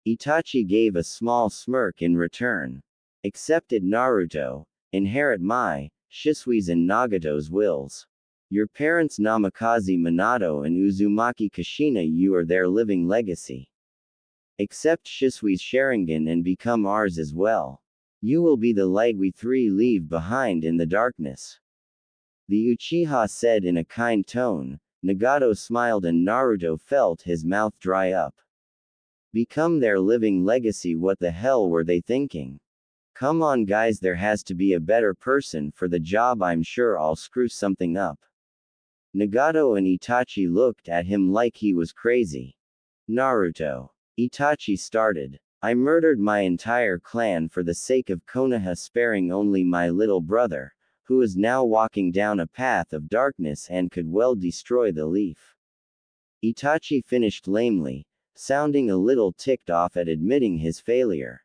Itachi gave a small smirk in return. Accept it, Naruto. Inherit my, Shisui's and Nagato's wills. Your parents Namikaze Minato and Uzumaki Kushina, you are their living legacy. Accept Shisui's Sharingan and become ours as well. You will be the light we three leave behind in the darkness. The Uchiha said in a kind tone. Nagato smiled and Naruto felt his mouth dry up. Become their living legacy? What the hell were they thinking? Come on guys, there has to be a better person for the job. I'm sure I'll screw something up. Nagato and Itachi looked at him like he was crazy. Naruto. Itachi started. I murdered my entire clan for the sake of Konoha, sparing only my little brother, who is now walking down a path of darkness and could well destroy the leaf. Itachi finished lamely, sounding a little ticked off at admitting his failure.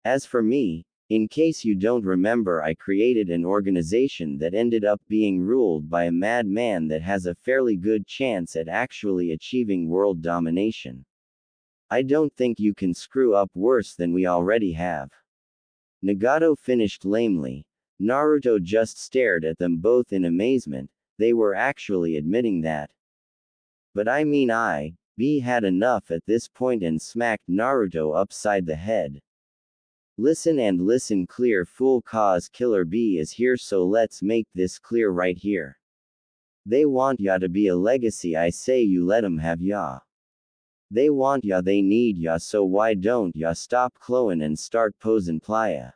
As for me, In case you don't remember, I created an organization that ended up being ruled by a madman that has a fairly good chance at actually achieving world domination. I don't think you can screw up worse than we already have." Nagato finished lamely. Naruto just stared at them both in amazement. They were actually admitting that. "But I mean B had enough at this point and smacked Naruto upside the head. "Listen and listen clear, fool, cause Killer B is here, so let's make this clear right here. They want ya to be a legacy, I say you let 'em have ya. They want ya, they need ya, so why don't ya stop cloin' and start posin' playa?"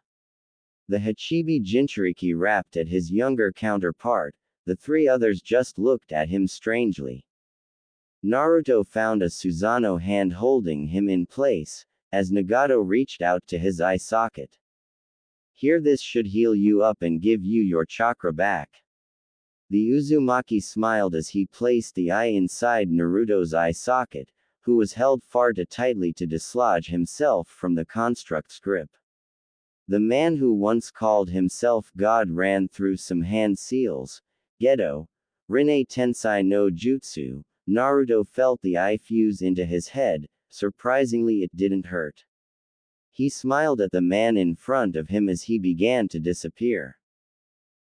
The Hachibi Jinchuriki rapped at his younger counterpart. The three others just looked at him strangely. Naruto found a Susanoo hand holding him in place, as Nagato reached out to his eye socket. "Here, this should heal you up and give you your chakra back." The Uzumaki smiled as he placed the eye inside Naruto's eye socket, who was held far too tightly to dislodge himself from the construct's grip. The man who once called himself God ran through some hand seals. Gedo, Rinne Tensai no Jutsu. Naruto felt the eye fuse into his head. Surprisingly, it didn't hurt. He smiled at the man in front of him as he began to disappear.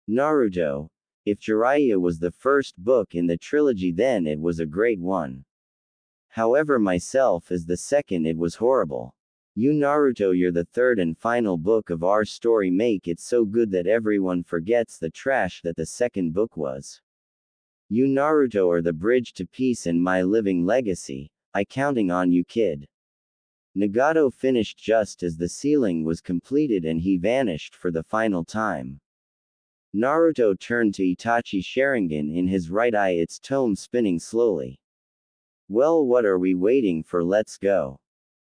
Naruto, if Jiraiya was the first book in the trilogy, then it was a great one. However, myself as the second, it was horrible. You Naruto, you're the third and final book of our story. Make it so good that everyone forgets the trash that the second book was. You Naruto are the bridge to peace and my living legacy. I counting on you, kid. Nagato finished just as the ceiling was completed and he vanished for the final time. Naruto turned to Itachi Sharingan in his right eye, its tome spinning slowly. "Well, what are we waiting for? Let's go."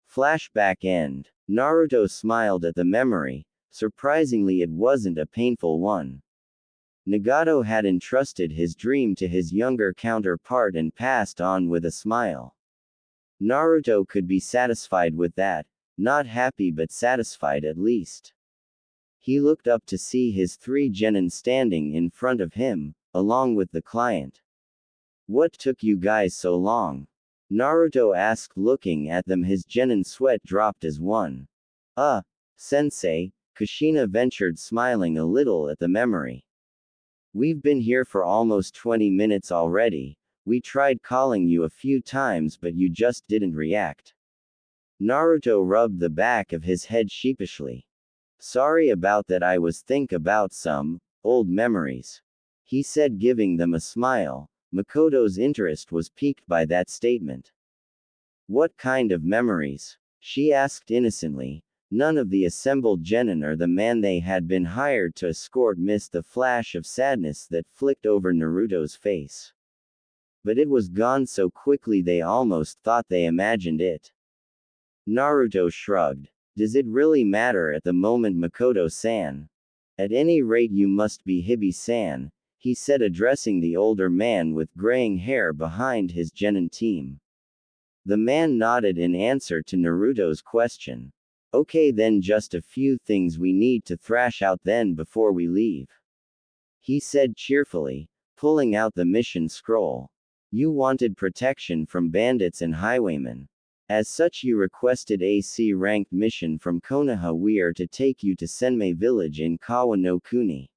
Flashback end. Naruto smiled at the memory. Surprisingly, it wasn't a painful one. Nagato had entrusted his dream to his younger counterpart and passed on with a smile. Naruto could be satisfied with that. Not happy, but satisfied at least. He looked up to see his three genin standing in front of him, along with the client. "What took you guys so long?" Naruto asked, looking at them. His genin sweat dropped as one. Sensei," Kushina ventured, smiling a little at the memory. "We've been here for almost 20 minutes already. We tried calling you a few times but you just didn't react." Naruto rubbed the back of his head sheepishly. "Sorry about that, I was think about some old memories," he said, giving them a smile. Makoto's interest was piqued by that statement. "What kind of memories?" she asked innocently. None of the assembled genin or the man they had been hired to escort missed the flash of sadness that flicked over Naruto's face. But it was gone so quickly they almost thought they imagined it. Naruto shrugged. "Does it really matter at the moment, Makoto-san? At any rate, you must be Hibi-san," he said, addressing the older man with graying hair behind his genin team. The man nodded in answer to Naruto's question. "Okay then, just a few things we need to thrash out then before we leave," he said cheerfully, pulling out the mission scroll. "You wanted protection from bandits and highwaymen. As such, you requested a C-ranked mission from Konoha. We are to take you to Senmei village in Kawa no Kuni.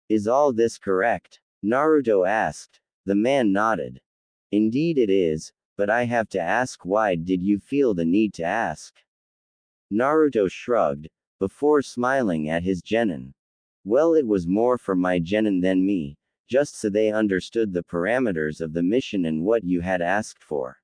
Is all this correct?" Naruto asked. The man nodded. "Indeed it is, but I have to ask, why did you feel the need to ask?" Naruto shrugged, before smiling at his genin. "Well, it was more for my genin than me, just so they understood the parameters of the mission and what you had asked for.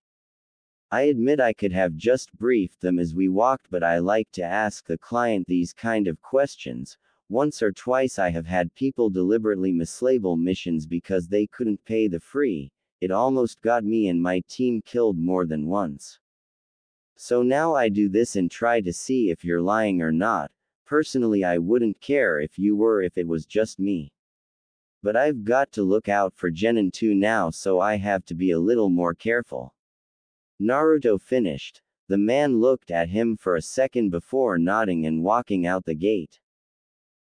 I admit I could have just briefed them as we walked, but I like to ask the client these kind of questions. Once or twice I have had people deliberately mislabel missions because they couldn't pay the fee. It almost got me and my team killed more than once. So now I do this and try to see if you're lying or not. Personally, I wouldn't care if you were, if it was just me. But I've got to look out for genin too now, so I have to be a little more careful." Naruto finished. The man looked at him for a second before nodding and walking out the gate.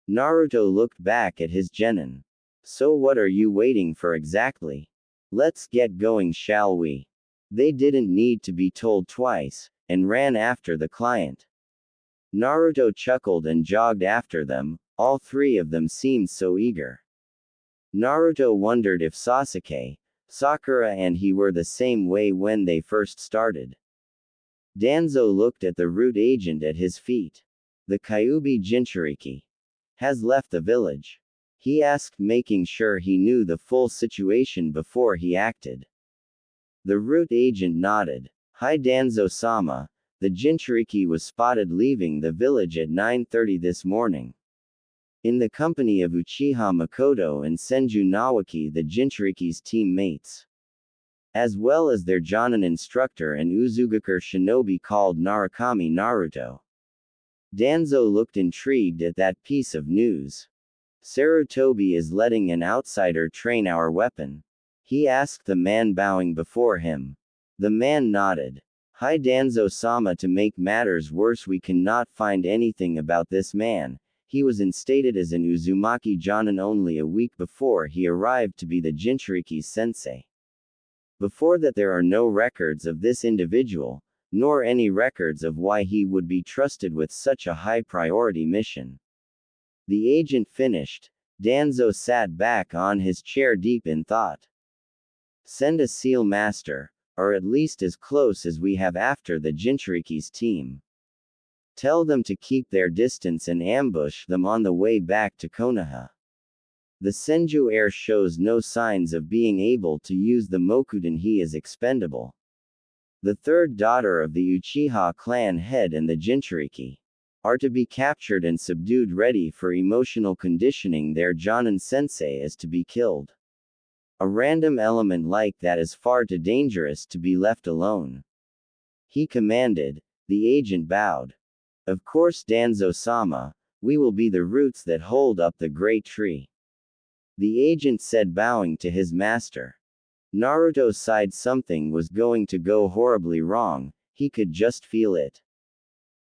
Naruto looked back at his genin. So what are you waiting for exactly? Let's get going, shall we? They didn't need to be told twice, and ran after the client. Naruto chuckled and jogged after them. All three of them seemed so eager. Naruto wondered if Sasuke, Sakura and he were the same way when they first started. Danzo looked at the root agent at his feet. The Kyuubi Jinchuriki has left the village. He asked, making sure he knew the full situation before he acted. The root agent nodded. Hi Danzo-sama, the Jinchuriki was spotted leaving the village at 9:30 this morning. In the company of Uchiha Makoto and Senju Nawaki, the Jinchuriki's teammates, as well as their Jonin instructor and Uzugakure shinobi called Narukami Naruto. Danzo looked intrigued at that piece of news. Sarutobi is letting an outsider train our weapon? He asked the man bowing before him. The man nodded. Hi Danzo-sama, to make matters worse, we cannot find anything about this man. He was instated as an Uzumaki Jonin only a week before he arrived to be the Jinchuriki's sensei. Before that there are no records of this individual, nor any records of why he would be trusted with such a high-priority mission. The agent finished. Danzo sat back on his chair deep in thought. Send a SEAL master, or at least as close as we have after the Jinchuriki's team. Tell them to keep their distance and ambush them on the way back to Konoha. The Senju heir shows no signs of being able to use the Mokuden. He is expendable. The third daughter of the Uchiha clan head and the Jinchuriki are to be captured and subdued, ready for emotional conditioning. Their Jonin sensei is to be killed. A random element like that is far too dangerous to be left alone. He commanded. The agent bowed. Of course Danzo-sama, we will be the roots that hold up the great tree. The agent said, bowing to his master. Naruto sighed. Something was going to go horribly wrong, he could just feel it.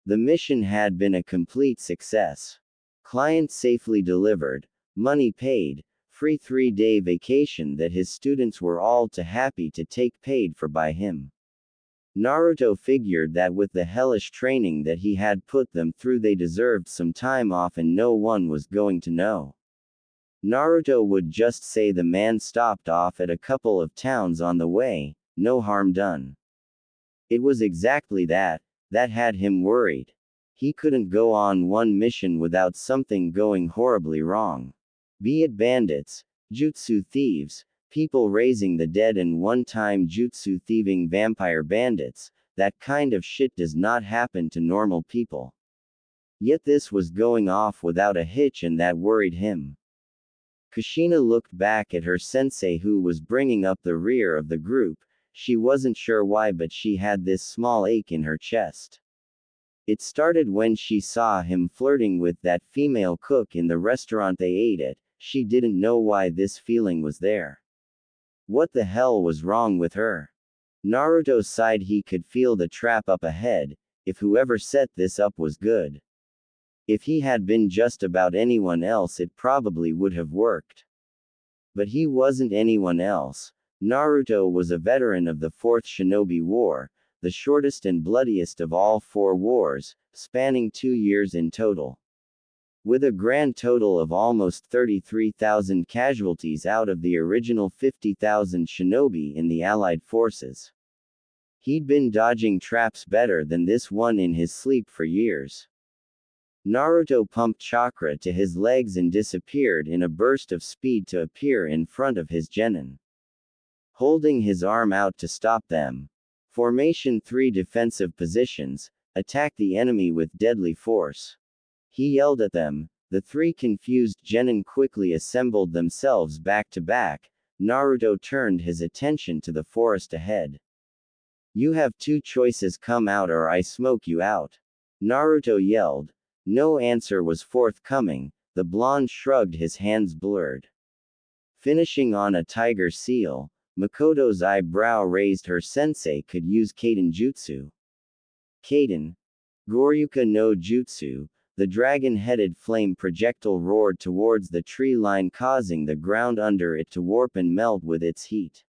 The mission had been a complete success. Client safely delivered, money paid, free 3-day vacation that his students were all too happy to take paid for by him. Naruto figured that with the hellish training that he had put them through, they deserved some time off and no one was going to know. Naruto would just say the man stopped off at a couple of towns on the way, no harm done. It was exactly that had him worried. He couldn't go on one mission without something going horribly wrong. Be it bandits, jutsu thieves, people raising the dead and one-time jutsu thieving vampire bandits, that kind of shit does not happen to normal people. Yet this was going off without a hitch and that worried him. Kushina looked back at her sensei who was bringing up the rear of the group. She wasn't sure why, but she had this small ache in her chest. It started when she saw him flirting with that female cook in the restaurant they ate at. She didn't know why this feeling was there. What the hell was wrong with her? Naruto sighed. He could feel the trap up ahead, if whoever set this up was good. If he had been just about anyone else, it probably would have worked. But he wasn't anyone else. Naruto was a veteran of the Fourth Shinobi War, the shortest and bloodiest of all 4 wars, spanning 2 years in total. With a grand total of almost 33,000 casualties out of the original 50,000 shinobi in the Allied forces. He'd been dodging traps better than this one in his sleep for years. Naruto pumped chakra to his legs and disappeared in a burst of speed to appear in front of his genin. Holding his arm out to stop them. Formation 3 defensive positions, attack the enemy with deadly force. He yelled at them. The 3 confused genin quickly assembled themselves back to back. Naruto turned his attention to the forest ahead. You have 2 choices, come out or I smoke you out. Naruto yelled. No answer was forthcoming. The blonde shrugged, his hands blurred. Finishing on a tiger seal, Makoto's eyebrow raised. Her sensei could use Kaden Jutsu. Kaden. Goryuka no Jutsu. The dragon-headed flame projectile roared towards the tree line, causing the ground under it to warp and melt with its heat.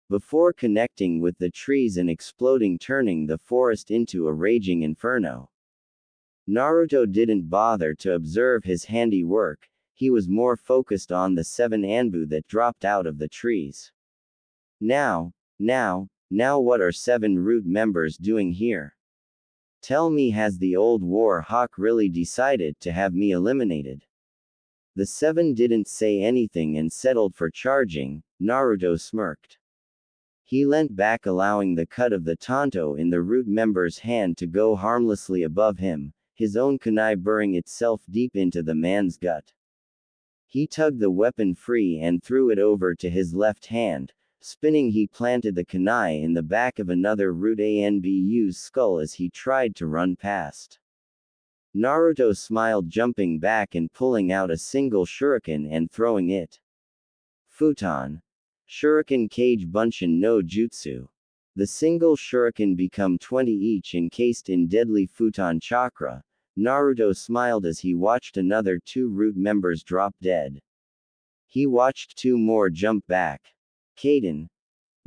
Before connecting with the trees and exploding, turning the forest into a raging inferno. Naruto didn't bother to observe his handiwork, he was more focused on the 7 Anbu that dropped out of the trees. Now what are 7 root members doing here? Tell me, has the old war hawk really decided to have me eliminated? The 7 didn't say anything and settled for charging. Naruto smirked. He leant back, allowing the cut of the tanto in the root member's hand to go harmlessly above him, his own kunai burrowing itself deep into the man's gut. He tugged the weapon free and threw it over to his left hand. Spinning, he planted the kunai in the back of another root Anbu's skull as he tried to run past. Naruto smiled, jumping back and pulling out a single shuriken and throwing it. Futon. Shuriken Kage Bunshin no Jutsu. The single shuriken become 20 each, encased in deadly futon chakra. Naruto smiled as he watched another 2 root members drop dead. He watched 2 more jump back. Kaden.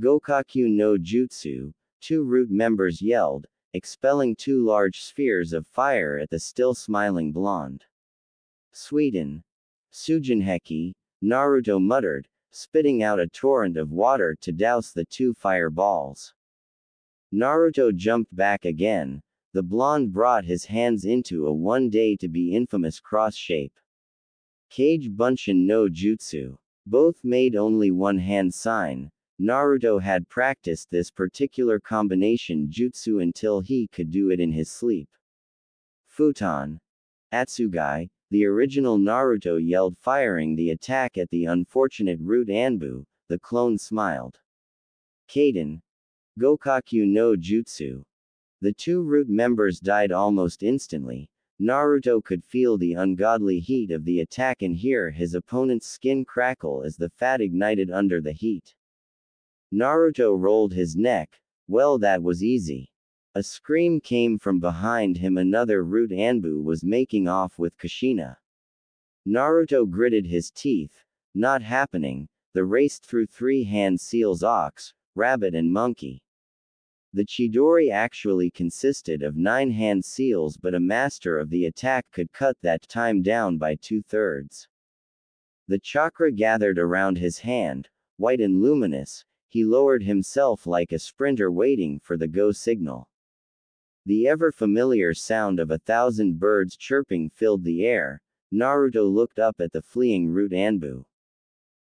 Gokaku no Jutsu. 2 root members yelled, expelling 2 large spheres of fire at the still smiling blonde. Suiten. Sujinheki. Naruto muttered, spitting out a torrent of water to douse the 2 fireballs. Naruto jumped back again. The blonde brought his hands into a one day to be infamous cross shape. Kage Bunshin no Jutsu. Both made only one hand sign. Naruto had practiced this particular combination jutsu until he could do it in his sleep. Futon. Atsugai. The original Naruto yelled, firing the attack at the unfortunate root Anbu. The clone smiled. Kaden. Gokaku no Jutsu. The 2 root members died almost instantly. Naruto could feel the ungodly heat of the attack and hear his opponent's skin crackle as the fat ignited under the heat. Naruto rolled his neck. Well, that was easy. A scream came from behind him. Another root Anbu was making off with Kushina. Naruto gritted his teeth. Not happening. The race through 3 hand seals: ox, rabbit and monkey. The Chidori actually consisted of 9 hand seals, but a master of the attack could cut that time down by 2/3. The chakra gathered around his hand, white and luminous. He lowered himself like a sprinter waiting for the go signal. The ever-familiar sound of 1,000 birds chirping filled the air. Naruto looked up at the fleeing root Anbu.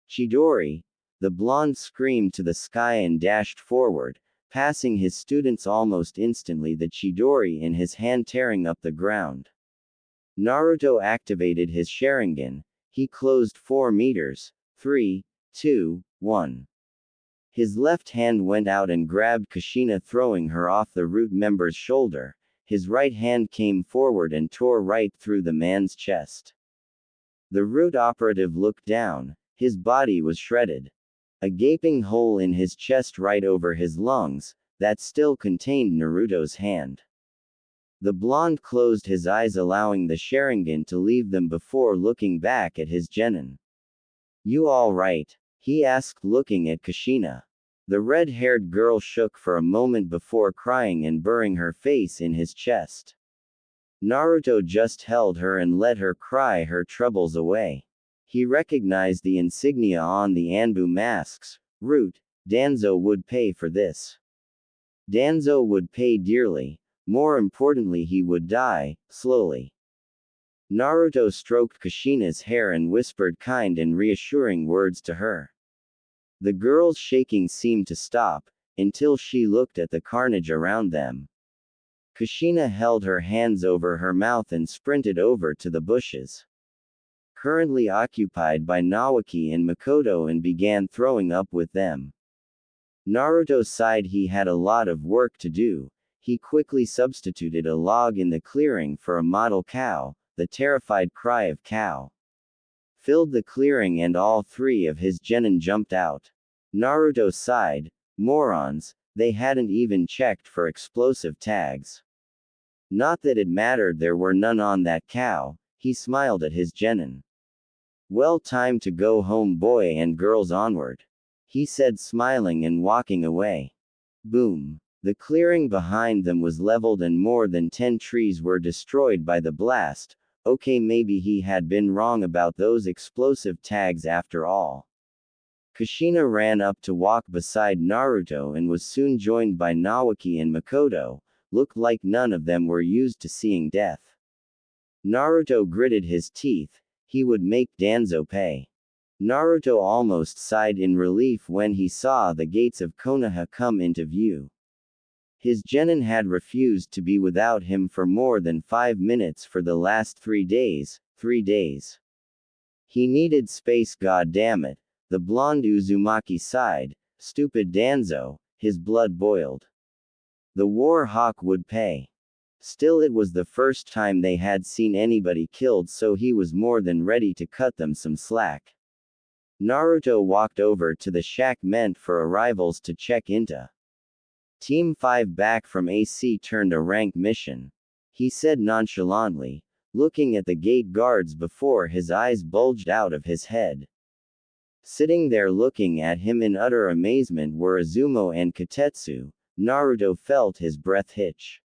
Chidori! The blonde screamed to the sky and dashed forward, passing his students almost instantly, the Chidori in his hand tearing up the ground. Naruto activated his Sharingan. He closed 4 meters. 3, 2, 1. His left hand went out and grabbed Kushina, throwing her off the root member's shoulder. His right hand came forward and tore right through the man's chest. The root operative looked down. His body was shredded. A gaping hole in his chest right over his lungs, that still contained Naruto's hand. The blonde closed his eyes, allowing the Sharingan to leave them before looking back at his genin. You all right? He asked, looking at Kushina. The red-haired girl shook for a moment before crying and burying her face in his chest. Naruto just held her and let her cry her troubles away. He recognized the insignia on the Anbu masks. Root, Danzo would pay for this. Danzo would pay dearly. More importantly, he would die, slowly. Naruto stroked Kushina's hair and whispered kind and reassuring words to her. The girl's shaking seemed to stop, until she looked at the carnage around them. Kushina held her hands over her mouth and sprinted over to the bushes currently occupied by Nawaki and Makoto and began throwing up with them. Naruto sighed. He had a lot of work to do. He quickly substituted a log in the clearing for a model cow. The terrified cry of cow filled the clearing and all 3 of his genin jumped out. Naruto sighed. Morons, they hadn't even checked for explosive tags. Not that it mattered, there were none on that cow. He smiled at his genin. Well, time to go home, boy and girls, onward, he said, smiling and walking away. Boom. The clearing behind them was leveled and more than 10 trees were destroyed by the blast. Okay, maybe he had been wrong about those explosive tags after all. Kushina ran up to walk beside Naruto and was soon joined by Naoki and Makoto. Looked like none of them were used to seeing death. Naruto gritted his teeth. He would make Danzo pay. Naruto almost sighed in relief when he saw the gates of Konoha come into view. His genin had refused to be without him for more than 5 minutes for the last 3 days. 3 days. He needed space, goddammit. The blonde Uzumaki sighed. Stupid Danzo. His blood boiled. The war hawk would pay. Still, it was the first time they had seen anybody killed, so he was more than ready to cut them some slack. Naruto walked over to the shack meant for arrivals to check into. Team 5 back from AC turned a rank mission, he said nonchalantly, looking at the gate guards before his eyes bulged out of his head. Sitting there looking at him in utter amazement were Izumo and Kotetsu. Naruto felt his breath hitch.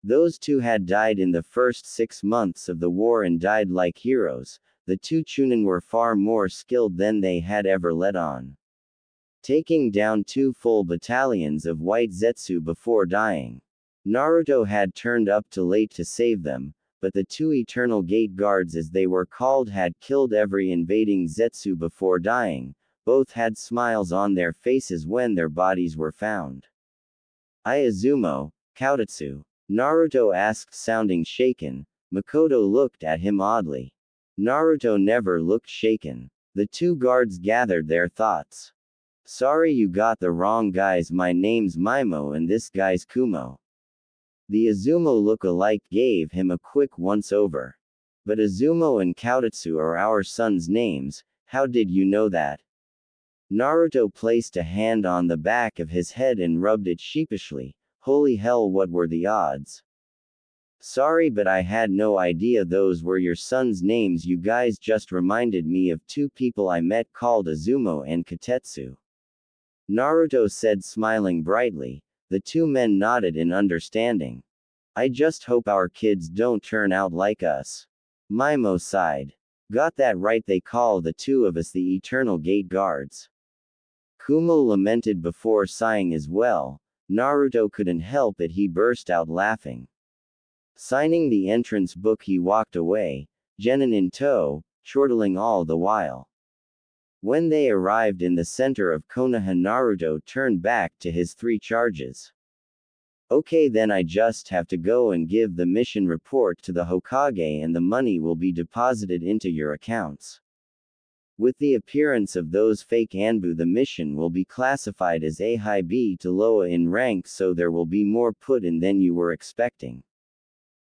Those two had died in the first 6 months of the war and died like heroes. The two Chunin were far more skilled than they had ever let on, taking down 2 full battalions of white Zetsu before dying. Naruto had turned up too late to save them, but the 2 Eternal Gate Guards, as they were called, had killed every invading Zetsu before dying. Both had smiles on their faces when their bodies were found. Izumo, Kotetsu? Naruto asked, sounding shaken. Makoto looked at him oddly. Naruto never looked shaken. The 2 guards gathered their thoughts. Sorry, you got the wrong guys. My name's Maimo and this guy's Kumo. The Izumo look-alike gave him a quick once-over. But Izumo and Kotetsu are our sons' names. How did you know that? Naruto placed a hand on the back of his head and rubbed it sheepishly. Holy hell, what were the odds? Sorry, but I had no idea those were your sons' names. You guys just reminded me of 2 people I met called Izumo and Kotetsu. Naruto said, smiling brightly. The 2 men nodded in understanding. I just hope our kids don't turn out like us. Maimo sighed. Got that right, they call the 2 of us the Eternal Gate Guards. Kumo lamented before sighing as well. Naruto couldn't help it, he burst out laughing. Signing the entrance book, he walked away, genin in tow, chortling all the while. When they arrived in the center of Konoha, Naruto turned back to his 3 charges. Okay, then I just have to go and give the mission report to the Hokage and the money will be deposited into your accounts. With the appearance of those fake Anbu, the mission will be classified as a high B to lower in rank, so there will be more put in than you were expecting.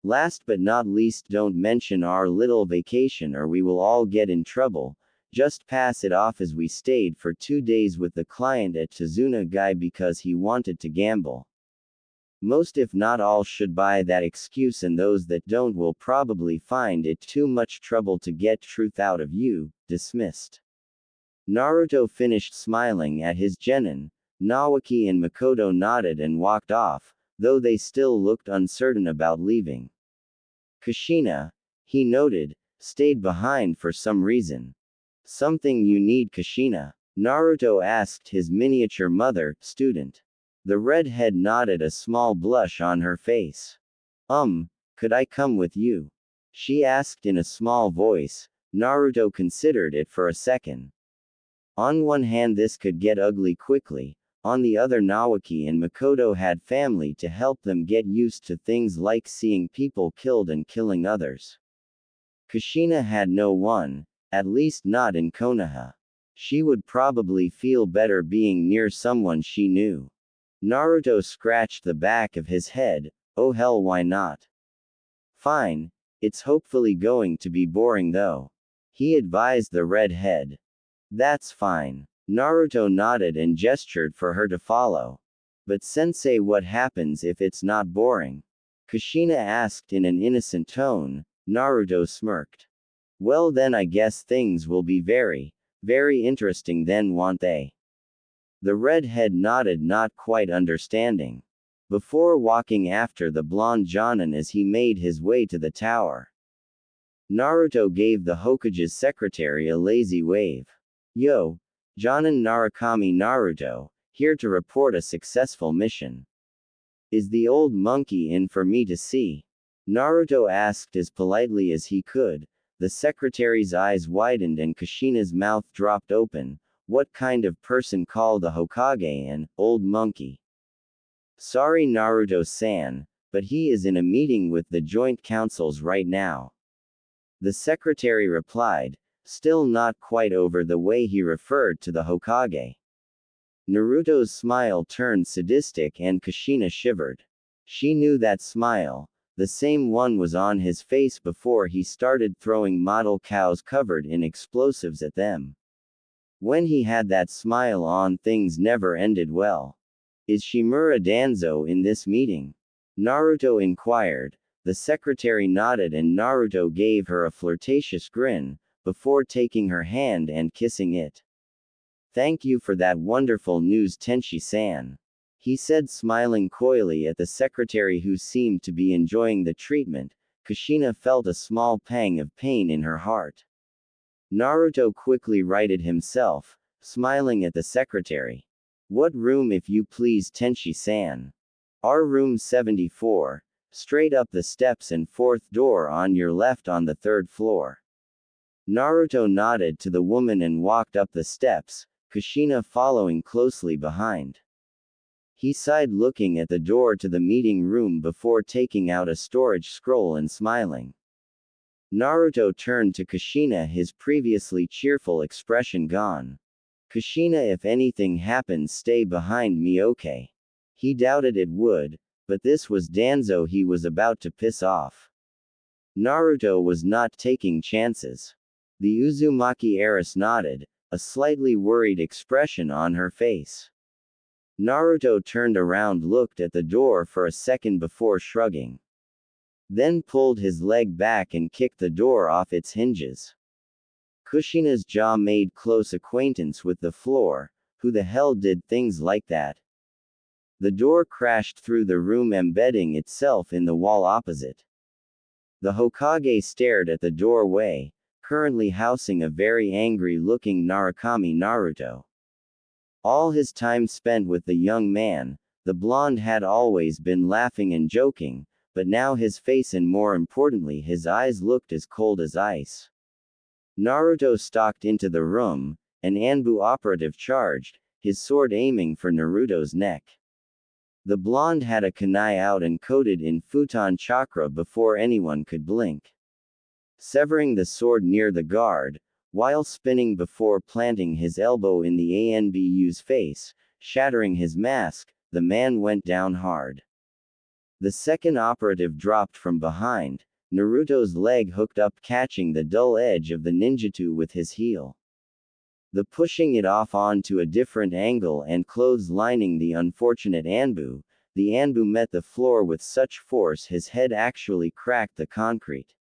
Last but not least, don't mention our little vacation or we will all get in trouble. Just pass it off as we stayed for 2 days with the client at Tsunagai because he wanted to gamble. Most if not all should buy that excuse, and those that don't will probably find it too much trouble to get truth out of you. Dismissed. Naruto finished smiling at his genin. Naoki and Makoto nodded and walked off, though they still looked uncertain about leaving. Kushina, he noted, stayed behind for some reason. Something you need, Kushina? Naruto asked his miniature mother, student. The redhead nodded, a small blush on her face. Could I come with you? She asked in a small voice. Naruto considered it for a second. On one hand, this could get ugly quickly. On the other, Naoki and Makoto had family to help them get used to things like seeing people killed and killing others. Kushina had no one, at least not in Konoha. She would probably feel better being near someone she knew. Naruto scratched the back of his head. Oh hell, why not? Fine. It's hopefully going to be boring though, he advised the redhead. That's fine. Naruto nodded and gestured for her to follow. But sensei, what happens if it's not boring? Kushina asked in an innocent tone. Naruto smirked. Well then I guess things will be very, very interesting then, won't they? The redhead nodded, not quite understanding. Before walking after the blonde Jonin as he made his way to the tower, Naruto gave the Hokage's secretary a lazy wave. Yo, Jonin Narukami Naruto, here to report a successful mission. Is the old monkey in for me to see? Naruto asked as politely as he could. The secretary's eyes widened and Kushina's mouth dropped open. What kind of person called the Hokage an old monkey? Sorry Naruto-san, but he is in a meeting with the joint councils right now. The secretary replied, still not quite over the way he referred to the Hokage. Naruto's smile turned sadistic and Kushina shivered. She knew that smile. The same one was on his face before he started throwing model cows covered in explosives at them. When he had that smile on, things never ended well. Is Shimura Danzo in this meeting? Naruto inquired. The secretary nodded and Naruto gave her a flirtatious grin, before taking her hand and kissing it. Thank you for that wonderful news, Tenshi-san, he said, smiling coyly at the secretary who seemed to be enjoying the treatment. Kushina felt a small pang of pain in her heart. Naruto quickly righted himself, smiling at the secretary. What room, if you please, Tenshi-san? Our room 74, straight up the steps and fourth door on your left on the third floor. Naruto nodded to the woman and walked up the steps, Kushina following closely behind. He sighed, looking at the door to the meeting room before taking out a storage scroll and smiling. Naruto turned to Kushina, his previously cheerful expression gone. Kushina, if anything happens, stay behind me, okay? He doubted it would, but this was Danzo he was about to piss off. Naruto was not taking chances. The Uzumaki heiress nodded, a slightly worried expression on her face. Naruto turned around, looked at the door for a second before shrugging. Then pulled his leg back and kicked the door off its hinges. Kushina's jaw made close acquaintance with the floor. Who the hell did things like that? The door crashed through the room, embedding itself in the wall opposite. The Hokage stared at the doorway, currently housing a very angry-looking Narukami Naruto. All his time spent with the young man, the blonde had always been laughing and joking, but now his face and more importantly his eyes looked as cold as ice. Naruto stalked into the room, an Anbu operative charged, his sword aiming for Naruto's neck. The blonde had a kunai out and coated in futon chakra before anyone could blink. Severing the sword near the guard, while spinning before planting his elbow in the Anbu's face, shattering his mask, the man went down hard. The second operative dropped from behind, Naruto's leg hooked up, catching the dull edge of the ninjutsu with his heel. The pushing it off onto a different angle and clotheslining the unfortunate Anbu, the Anbu met the floor with such force his head actually cracked the concrete.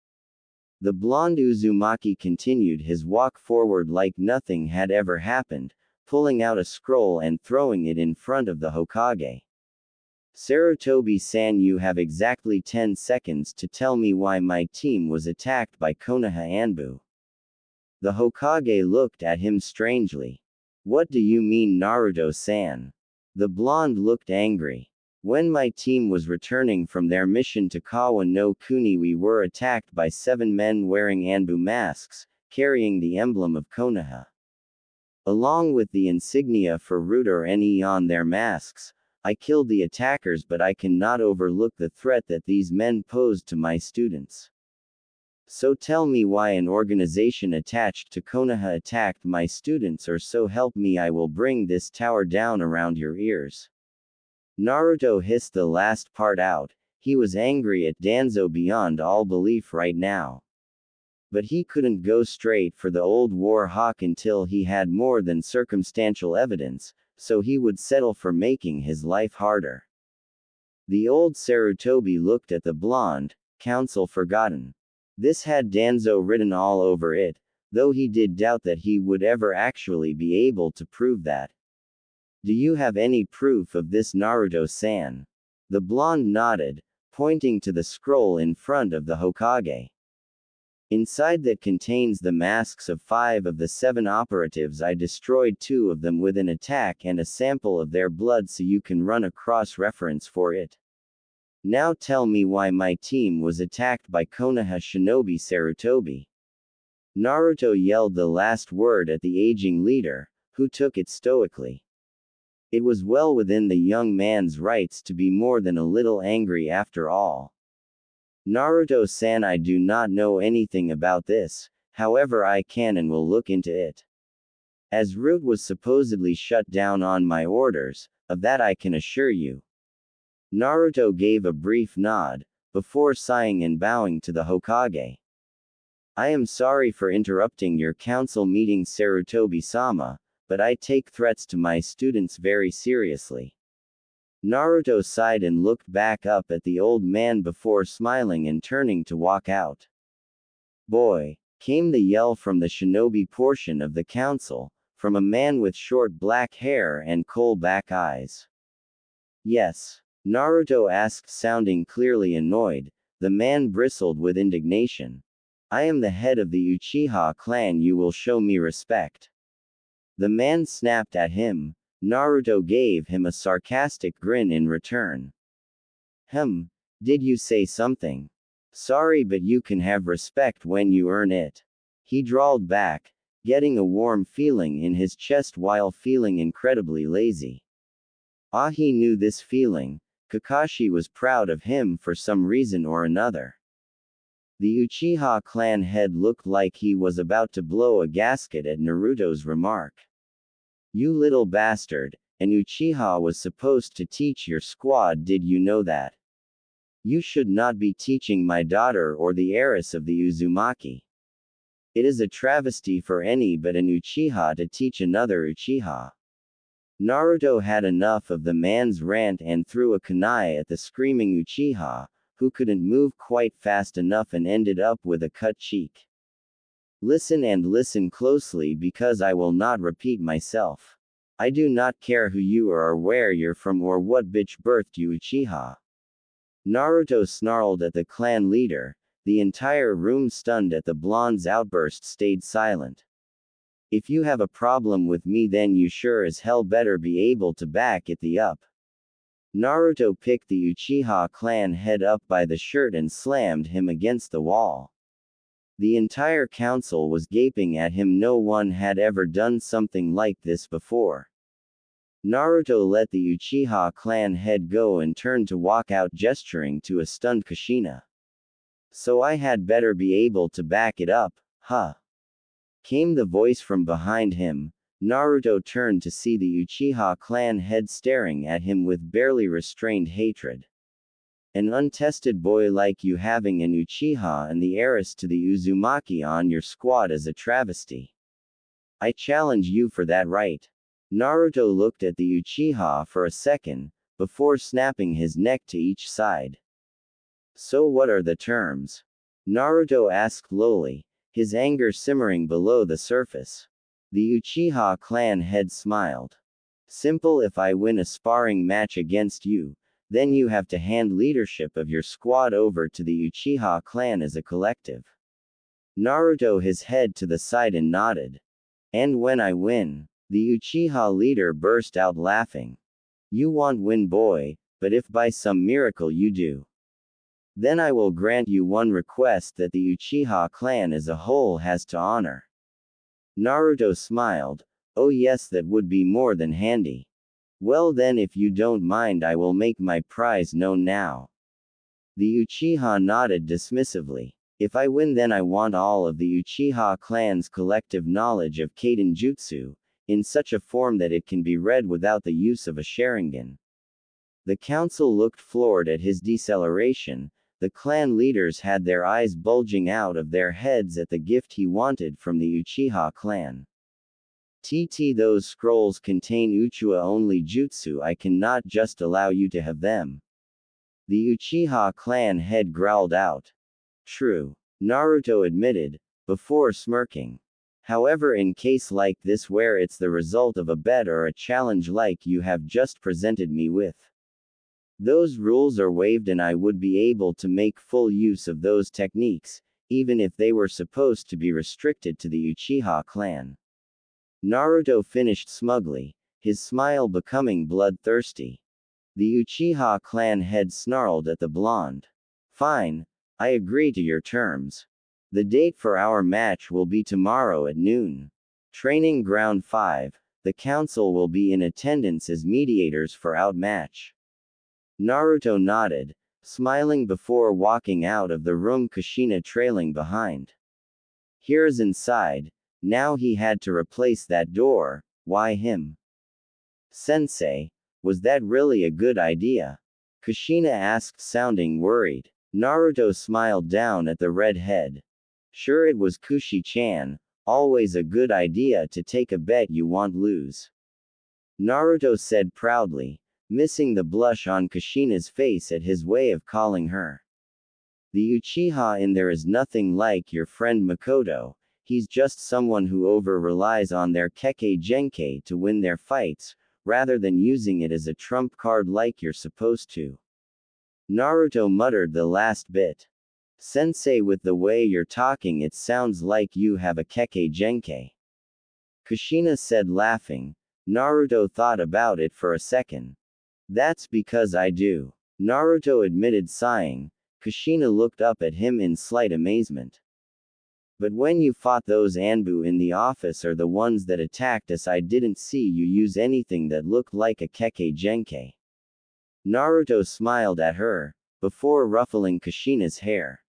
The blonde Uzumaki continued his walk forward like nothing had ever happened, pulling out a scroll and throwing it in front of the Hokage. Sarutobi-san, you have exactly 10 seconds to tell me why my team was attacked by Konoha Anbu. The Hokage looked at him strangely. What do you mean, Naruto-san? The blonde looked angry. When my team was returning from their mission to Kawa no Kuni, we were attacked by 7 men wearing Anbu masks, carrying the emblem of Konoha. Along with the insignia for root or NE on their masks, I killed the attackers, but I cannot overlook the threat that these men posed to my students. So tell me why an organization attached to Konoha attacked my students, or so help me I will bring this tower down around your ears. Naruto hissed the last part out. He was angry at Danzo beyond all belief right now. But he couldn't go straight for the old war hawk until he had more than circumstantial evidence, so he would settle for making his life harder. The old Sarutobi looked at the blonde, counsel forgotten. This had Danzo written all over it, though he did doubt that he would ever actually be able to prove that. Do you have any proof of this, Naruto-san? The blonde nodded, pointing to the scroll in front of the Hokage. Inside that contains the masks of 5 of the 7 operatives. I destroyed 2 of them with an attack and a sample of their blood, so you can run a cross-reference for it. Now tell me why my team was attacked by Konoha Shinobi Sarutobi. Naruto yelled the last word at the aging leader, who took it stoically. It was well within the young man's rights to be more than a little angry after all. Naruto-san, I do not know anything about this, however I can and will look into it. As Root was supposedly shut down on my orders, of that I can assure you. Naruto gave a brief nod, before sighing and bowing to the Hokage. I am sorry for interrupting your council meeting, Sarutobi-sama, but I take threats to my students very seriously. Naruto sighed and looked back up at the old man before smiling and turning to walk out. Boy! Came the yell from the shinobi portion of the council, from a man with short black hair and coal-black eyes. Yes? Naruto asked, sounding clearly annoyed. The man bristled with indignation. I am the head of the Uchiha clan, you will show me respect. The man snapped at him. Naruto gave him a sarcastic grin in return. Did you say something? Sorry, but you can have respect when you earn it. He drawled back, getting a warm feeling in his chest while feeling incredibly lazy. He knew this feeling. Kakashi was proud of him for some reason or another. The Uchiha clan head looked like he was about to blow a gasket at Naruto's remark. You little bastard, an Uchiha was supposed to teach your squad, did you know that? You should not be teaching my daughter or the heiress of the Uzumaki. It is a travesty for any but an Uchiha to teach another Uchiha. Naruto had enough of the man's rant and threw a kunai at the screaming Uchiha, who couldn't move quite fast enough and ended up with a cut cheek. Listen and listen closely, because I will not repeat myself. I do not care who you are or where you're from or what bitch birthed you, Uchiha. Naruto snarled at the clan leader. The entire room, stunned at the blonde's outburst, stayed silent. If you have a problem with me, then you sure as hell better be able to back it up. Naruto picked the Uchiha clan head up by the shirt and slammed him against the wall. The entire council was gaping at him. No one had ever done something like this before. Naruto let the Uchiha clan head go and turned to walk out, gesturing to a stunned Kushina. So I had better be able to back it up, huh? Came the voice from behind him. Naruto turned to see the Uchiha clan head staring at him with barely restrained hatred. An untested boy like you having an Uchiha and the heiress to the Uzumaki on your squad is a travesty. I challenge you for that right. Naruto looked at the Uchiha for a second, before snapping his neck to each side. So what are the terms? Naruto asked lowly, his anger simmering below the surface. The Uchiha clan head smiled. Simple. If I win a sparring match against you, then you have to hand leadership of your squad over to the Uchiha clan as a collective. Naruto his head to the side and nodded. And when I win? The Uchiha leader burst out laughing. You won't win, boy, but if by some miracle you do, then I will grant you one request that the Uchiha clan as a whole has to honor. Naruto smiled. Oh yes, that would be more than handy. Well then, if you don't mind, I will make my prize known now. The Uchiha nodded dismissively. If I win, then I want all of the Uchiha clan's collective knowledge of Kaden Jutsu, in such a form that it can be read without the use of a Sharingan. The council looked floored at his deceleration. The clan leaders had their eyes bulging out of their heads at the gift he wanted from the Uchiha clan. Those scrolls contain Uchiha only jutsu. I cannot just allow you to have them. The Uchiha clan head growled out. True, Naruto admitted, before smirking. However, in case like this where it's the result of a bet or a challenge like you have just presented me with, those rules are waived and I would be able to make full use of those techniques, even if they were supposed to be restricted to the Uchiha clan. Naruto finished smugly, his smile becoming bloodthirsty. The Uchiha clan head snarled at the blonde. Fine, I agree to your terms. The date for our match will be tomorrow at noon. Training Ground 5, the council will be in attendance as mediators for outmatch. Naruto nodded, smiling before walking out of the room, Kushina trailing behind. Here's inside, now he had to replace that door. Why him? Sensei, was that really a good idea? Kushina asked, sounding worried. Naruto smiled down at the red head. Sure, it was Kushi-chan, always a good idea to take a bet you won't lose. Naruto said proudly, missing the blush on Kushina's face at his way of calling her. The Uchiha in there is nothing like your friend Makoto, he's just someone who over-relies on their Kekkei Genkai to win their fights, rather than using it as a trump card like you're supposed to. Naruto muttered the last bit. Sensei, with the way you're talking it sounds like you have a Kekkei Genkai. Kushina said, laughing. Naruto thought about it for a second. That's because I do. Naruto admitted, sighing. Kushina looked up at him in slight amazement. But when you fought those Anbu in the office or the ones that attacked us, I didn't see you use anything that looked like a Kekkei Genkai. Naruto smiled at her, before ruffling Kushina's hair.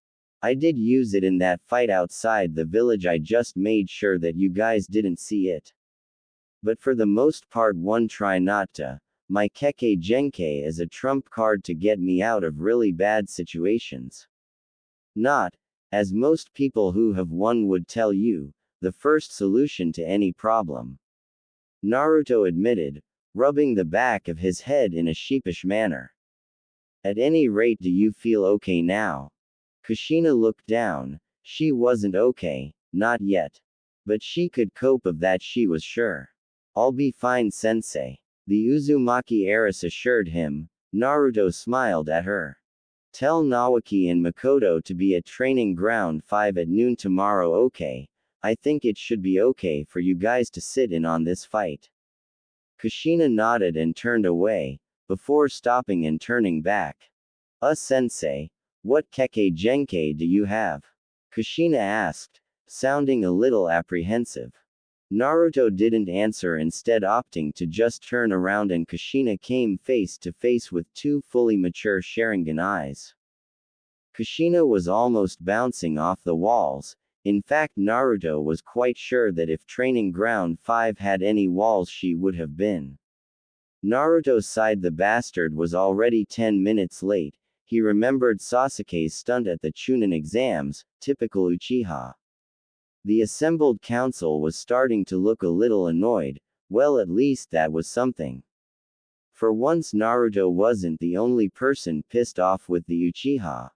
I did use it in that fight outside the village, I just made sure that you guys didn't see it. But for the most part one try not to. My Kekkei Genkai is a trump card to get me out of really bad situations. Not, as most people who have won would tell you, the first solution to any problem. Naruto admitted, rubbing the back of his head in a sheepish manner. At any rate, do you feel okay now? Kushina looked down. She wasn't okay, not yet. But she could cope of that, she was sure. I'll be fine, sensei. The Uzumaki heiress assured him. Naruto smiled at her. Tell Nawaki and Makoto to be at Training Ground 5 at noon tomorrow, okay? I think it should be okay for you guys to sit in on this fight. Kushina nodded and turned away, before stopping and turning back. Sensei, what Kekkei Genkai do you have? Kushina asked, sounding a little apprehensive. Naruto didn't answer, instead opting to just turn around, and Kushina came face to face with two fully mature Sharingan eyes. Kushina was almost bouncing off the walls. In fact, Naruto was quite sure that if Training Ground 5 had any walls, she would have been. Naruto sighed. The bastard was already 10 minutes late. He remembered Sasuke's stunt at the Chunin exams, typical Uchiha. The assembled council was starting to look a little annoyed. Well, at least that was something. For once Naruto wasn't the only person pissed off with the Uchiha.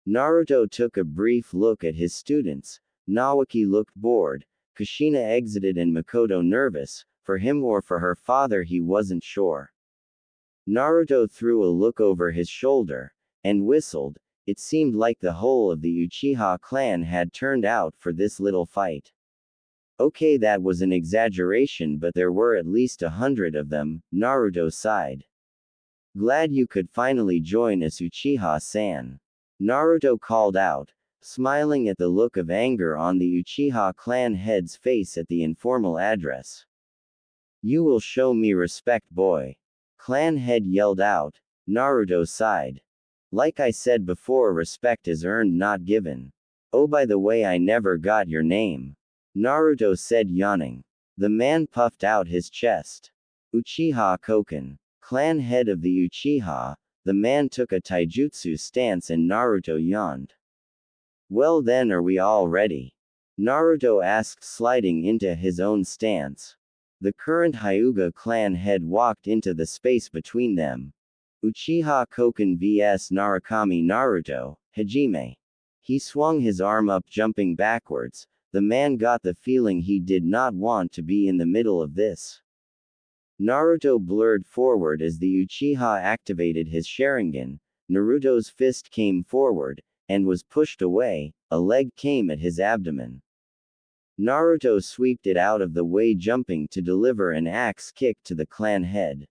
Naruto took a brief look at his students. Nawaki looked bored, Kushina exited, and Makoto nervous, for him or for her father he wasn't sure. Naruto threw a look over his shoulder, and whistled. It seemed like the whole of the Uchiha clan had turned out for this little fight. Okay, that was an exaggeration, but there were at least 100 of them, Naruto sighed. Glad you could finally join us, Uchiha-san. Naruto called out, smiling at the look of anger on the Uchiha clan head's face at the informal address. You will show me respect, boy. Clan head yelled out. Naruto sighed. Like I said before, respect is earned, not given. Oh, by the way, I never got your name. Naruto said, yawning. The man puffed out his chest. Uchiha Koken. Clan head of the Uchiha. The man took a taijutsu stance and Naruto yawned. Well then, are we all ready? Naruto asked, sliding into his own stance. The current Hyuga clan head walked into the space between them. Uchiha Koken vs Narukami Naruto, Hajime. He swung his arm up, jumping backwards. The man got the feeling he did not want to be in the middle of this. Naruto blurred forward as the Uchiha activated his Sharingan. Naruto's fist came forward, and was pushed away. A leg came at his abdomen. Naruto swept it out of the way, jumping to deliver an axe kick to the clan head.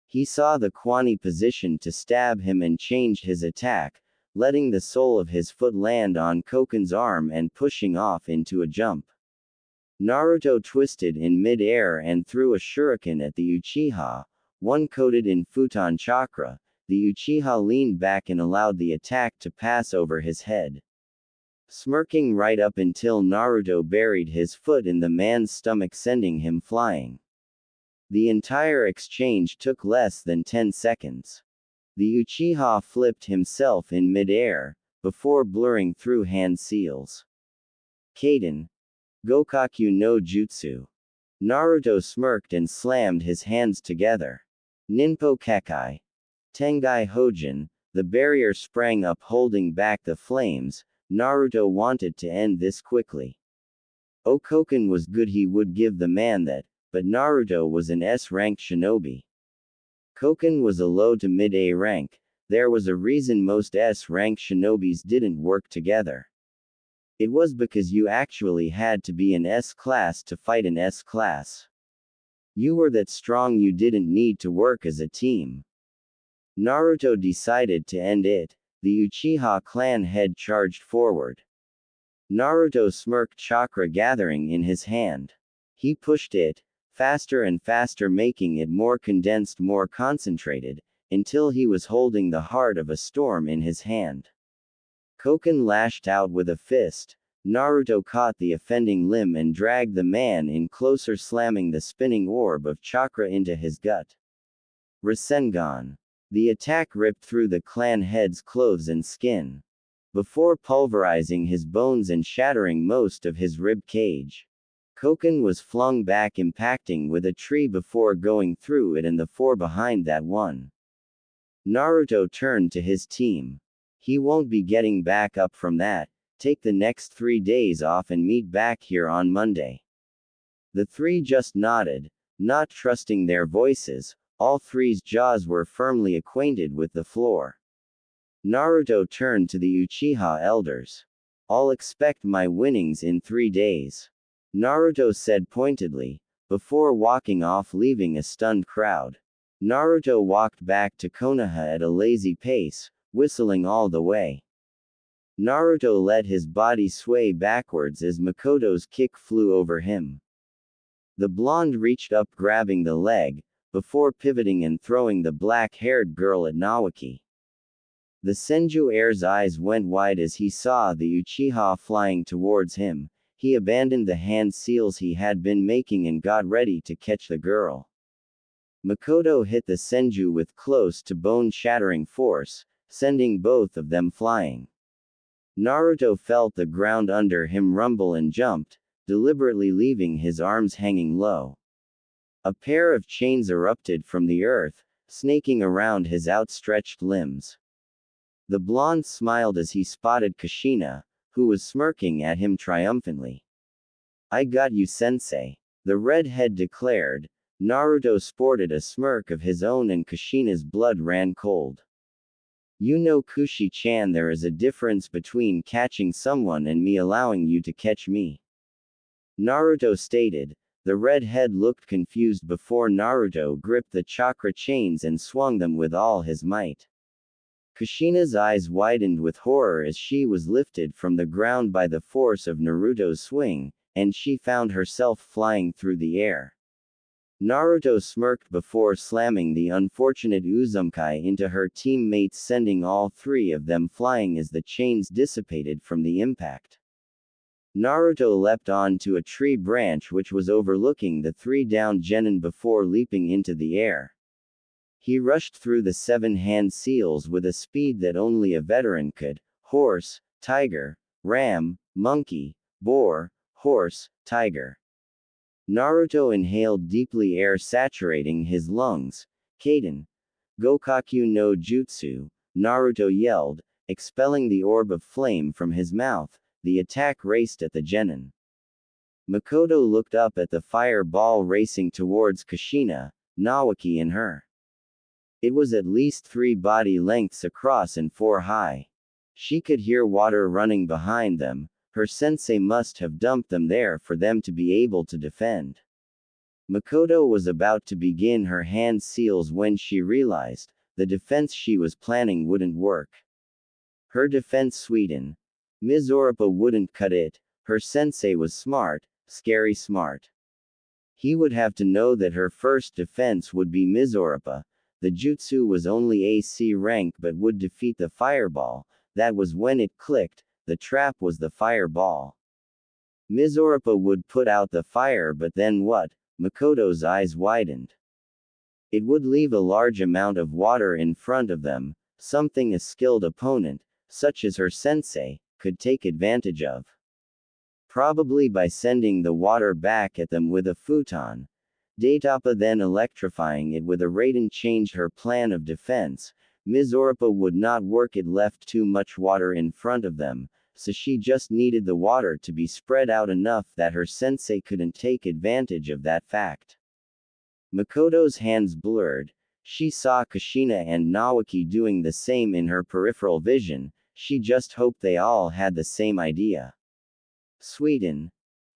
He saw the Kwani position to stab him and changed his attack, letting the sole of his foot land on Koken's arm and pushing off into a jump. Naruto twisted in mid-air and threw a shuriken at the Uchiha, one coated in futon chakra. The Uchiha leaned back and allowed the attack to pass over his head, smirking right up until Naruto buried his foot in the man's stomach, sending him flying. The entire exchange took less than 10 seconds. The Uchiha flipped himself in mid-air, before blurring through hand seals. Kaden. Gokaku no Jutsu. Naruto smirked and slammed his hands together. Ninpo Kekai. Tengai Hojin. The barrier sprang up, holding back the flames. Naruto wanted to end this quickly. Koken was good, he would give the man that, but Naruto was an S-rank shinobi. Koken was a low to mid-A rank. There was a reason most S-rank shinobis didn't work together. It was because you actually had to be an S-class to fight an S-class. You were that strong you didn't need to work as a team. Naruto decided to end it. The Uchiha clan head charged forward. Naruto smirked, chakra gathering in his hand. He pushed it faster and faster, making it more condensed, more concentrated, until he was holding the heart of a storm in his hand. Koken lashed out with a fist. Naruto caught the offending limb and dragged the man in closer, slamming the spinning orb of chakra into his gut. Rasengan. The attack ripped through the clan head's clothes and skin, before pulverizing his bones and shattering most of his rib cage. Koken was flung back, impacting with a tree before going through it and the four behind that one. Naruto turned to his team. He won't be getting back up from that. Take the next 3 days off and meet back here on Monday. The three just nodded, not trusting their voices. All three's jaws were firmly acquainted with the floor. Naruto turned to the Uchiha elders. I'll expect my winnings in 3 days. Naruto said pointedly, before walking off, leaving a stunned crowd. Naruto walked back to Konoha at a lazy pace, whistling all the way. Naruto let his body sway backwards as Makoto's kick flew over him. The blonde reached up, grabbing the leg, before pivoting and throwing the black-haired girl at Nawaki. The Senju heir's eyes went wide as he saw the Uchiha flying towards him. He abandoned the hand seals he had been making and got ready to catch the girl. Makoto hit the Senju with close to bone-shattering force, sending both of them flying. Naruto felt the ground under him rumble and jumped, deliberately leaving his arms hanging low. A pair of chains erupted from the earth, snaking around his outstretched limbs. The blonde smiled as he spotted Kushina, who was smirking at him triumphantly. I got you, sensei. The redhead declared. Naruto sported a smirk of his own and Kushina's blood ran cold. You know, Kushi-chan, there is a difference between catching someone and me allowing you to catch me. Naruto stated. The redhead looked confused before Naruto gripped the chakra chains and swung them with all his might. Kushina's eyes widened with horror as she was lifted from the ground by the force of Naruto's swing, and she found herself flying through the air. Naruto smirked before slamming the unfortunate Uzumaki into her teammates, sending all three of them flying as the chains dissipated from the impact. Naruto leapt onto a tree branch which was overlooking the three downed genin before leaping into the air. He rushed through the 7 hand seals with a speed that only a veteran could. Horse, tiger, ram, monkey, boar, horse, tiger. Naruto inhaled deeply, air saturating his lungs. Kaden. Gokakyu no Jutsu, Naruto yelled, expelling the orb of flame from his mouth. The attack raced at the genin. Makoto looked up at the fireball racing towards Kushina, Nawaki and her. It was at least 3 body lengths across and 4 high. She could hear water running behind them. Her sensei must have dumped them there for them to be able to defend. Makoto was about to begin her hand seals when she realized the defense she was planning wouldn't work. Her defense sweetened. Mizoripa wouldn't cut it. Her sensei was smart, scary smart. He would have to know that her first defense would be Mizoripa. The jutsu was only AC rank but would defeat the fireball. That was when it clicked. The trap was the fireball. Mizoripa would put out the fire, but then what? Makoto's eyes widened. It would leave a large amount of water in front of them, something a skilled opponent, such as her sensei, could take advantage of. Probably by sending the water back at them with a futon. Datapa then electrifying it with a Raiden changed her plan of defense. Mizoripa would not work, it left too much water in front of them, so she just needed the water to be spread out enough that her sensei couldn't take advantage of that fact. Makoto's hands blurred. She saw Kushina and Nawaki doing the same in her peripheral vision. She just hoped they all had the same idea. Sweden.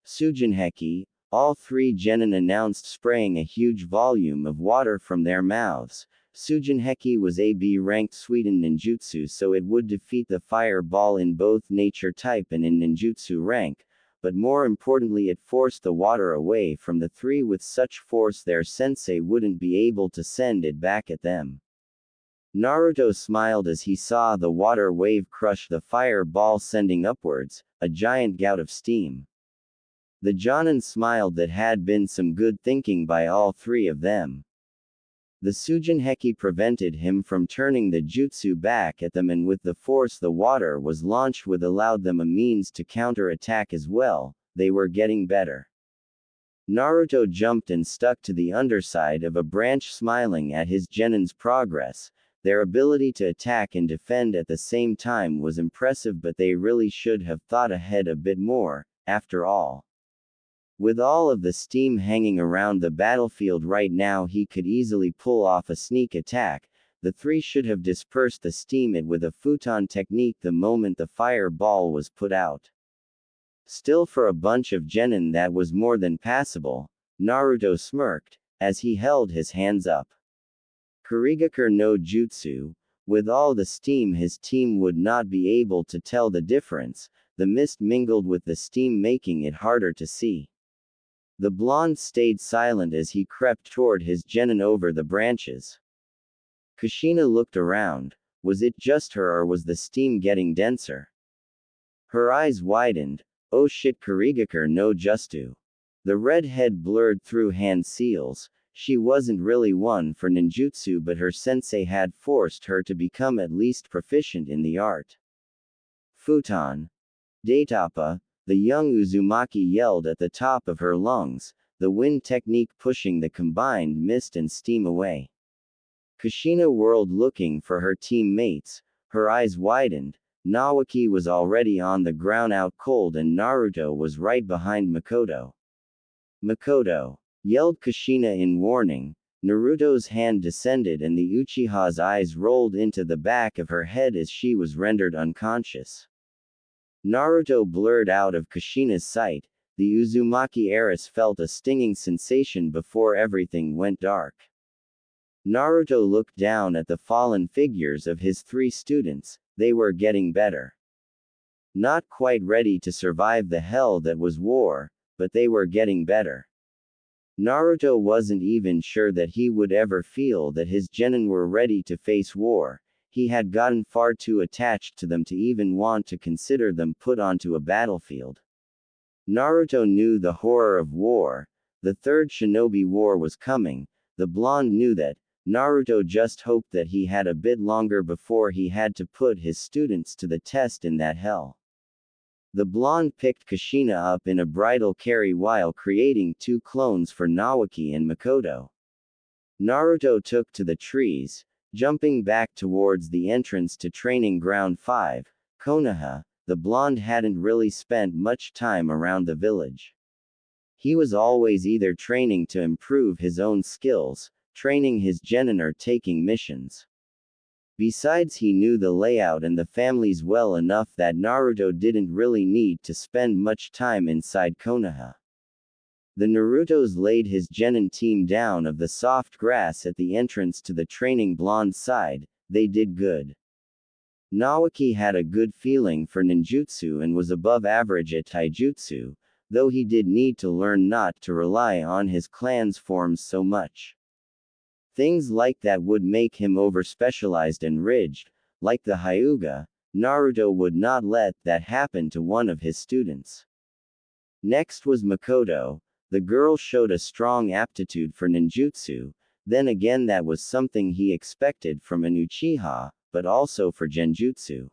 Sujinheki, all 3 genin announced, spraying a huge volume of water from their mouths. Sujinheki was a B-ranked Sweden ninjutsu, so it would defeat the fireball in both nature type and in ninjutsu rank, but more importantly it forced the water away from the 3 with such force their sensei wouldn't be able to send it back at them. Naruto smiled as he saw the water wave crush the fireball, sending upwards a giant gout of steam. The Jonin smiled. That had been some good thinking by all 3 of them. The Sujinheki prevented him from turning the jutsu back at them, and with the force the water was launched with allowed them a means to counter-attack as well. They were getting better. Naruto jumped and stuck to the underside of a branch, smiling at his genin's progress. Their ability to attack and defend at the same time was impressive, but they really should have thought ahead a bit more, after all. With all of the steam hanging around the battlefield right now, he could easily pull off a sneak attack. The 3 should have dispersed the steam it with a futon technique the moment the fireball was put out. Still, for a bunch of genin that was more than passable. Naruto smirked, as he held his hands up. Kurigakure no Jutsu. With all the steam his team would not be able to tell the difference. The mist mingled with the steam, making it harder to see. The blonde stayed silent as he crept toward his genin over the branches. Kushina looked around. Was it just her, or was the steam getting denser? Her eyes widened. Oh shit, Kurigakure no Jutsu. The red head blurred through hand seals. She wasn't really one for ninjutsu, but her sensei had forced her to become at least proficient in the art. Futon. Datapa. The young Uzumaki yelled at the top of her lungs, the wind technique pushing the combined mist and steam away. Kushina whirled looking for her teammates. Her eyes widened. Nawaki was already on the ground out cold, and Naruto was right behind Makoto. Makoto! Yelled Kushina in warning. Naruto's hand descended and the Uchiha's eyes rolled into the back of her head as she was rendered unconscious. Naruto blurred out of Kushina's sight. The Uzumaki heiress felt a stinging sensation before everything went dark. Naruto looked down at the fallen figures of his 3 students. They were getting better. Not quite ready to survive the hell that was war, but they were getting better. Naruto wasn't even sure that he would ever feel that his genin were ready to face war. He had gotten far too attached to them to even want to consider them put onto a battlefield. Naruto knew the horror of war. The 3rd Shinobi War was coming. The blonde knew that. Naruto just hoped that he had a bit longer before he had to put his students to the test in that hell. The blonde picked Kushina up in a bridal carry while creating 2 clones for Nawaki and Makoto. Naruto took to the trees. Jumping back towards the entrance to Training Ground 5, Konoha, the blonde hadn't really spent much time around the village. He was always either training to improve his own skills, training his genin, or taking missions. Besides, he knew the layout and the families well enough that Naruto didn't really need to spend much time inside Konoha. The Narutos laid his genin team down of the soft grass at the entrance to the training blonde side. They did good. Naoki had a good feeling for ninjutsu and was above average at taijutsu, though he did need to learn not to rely on his clan's forms so much. Things like that would make him over-specialized and rigid, like the Hyuga. Naruto would not let that happen to one of his students. Next was Makoto. The girl showed a strong aptitude for ninjutsu, then again that was something he expected from an Uchiha, but also for genjutsu.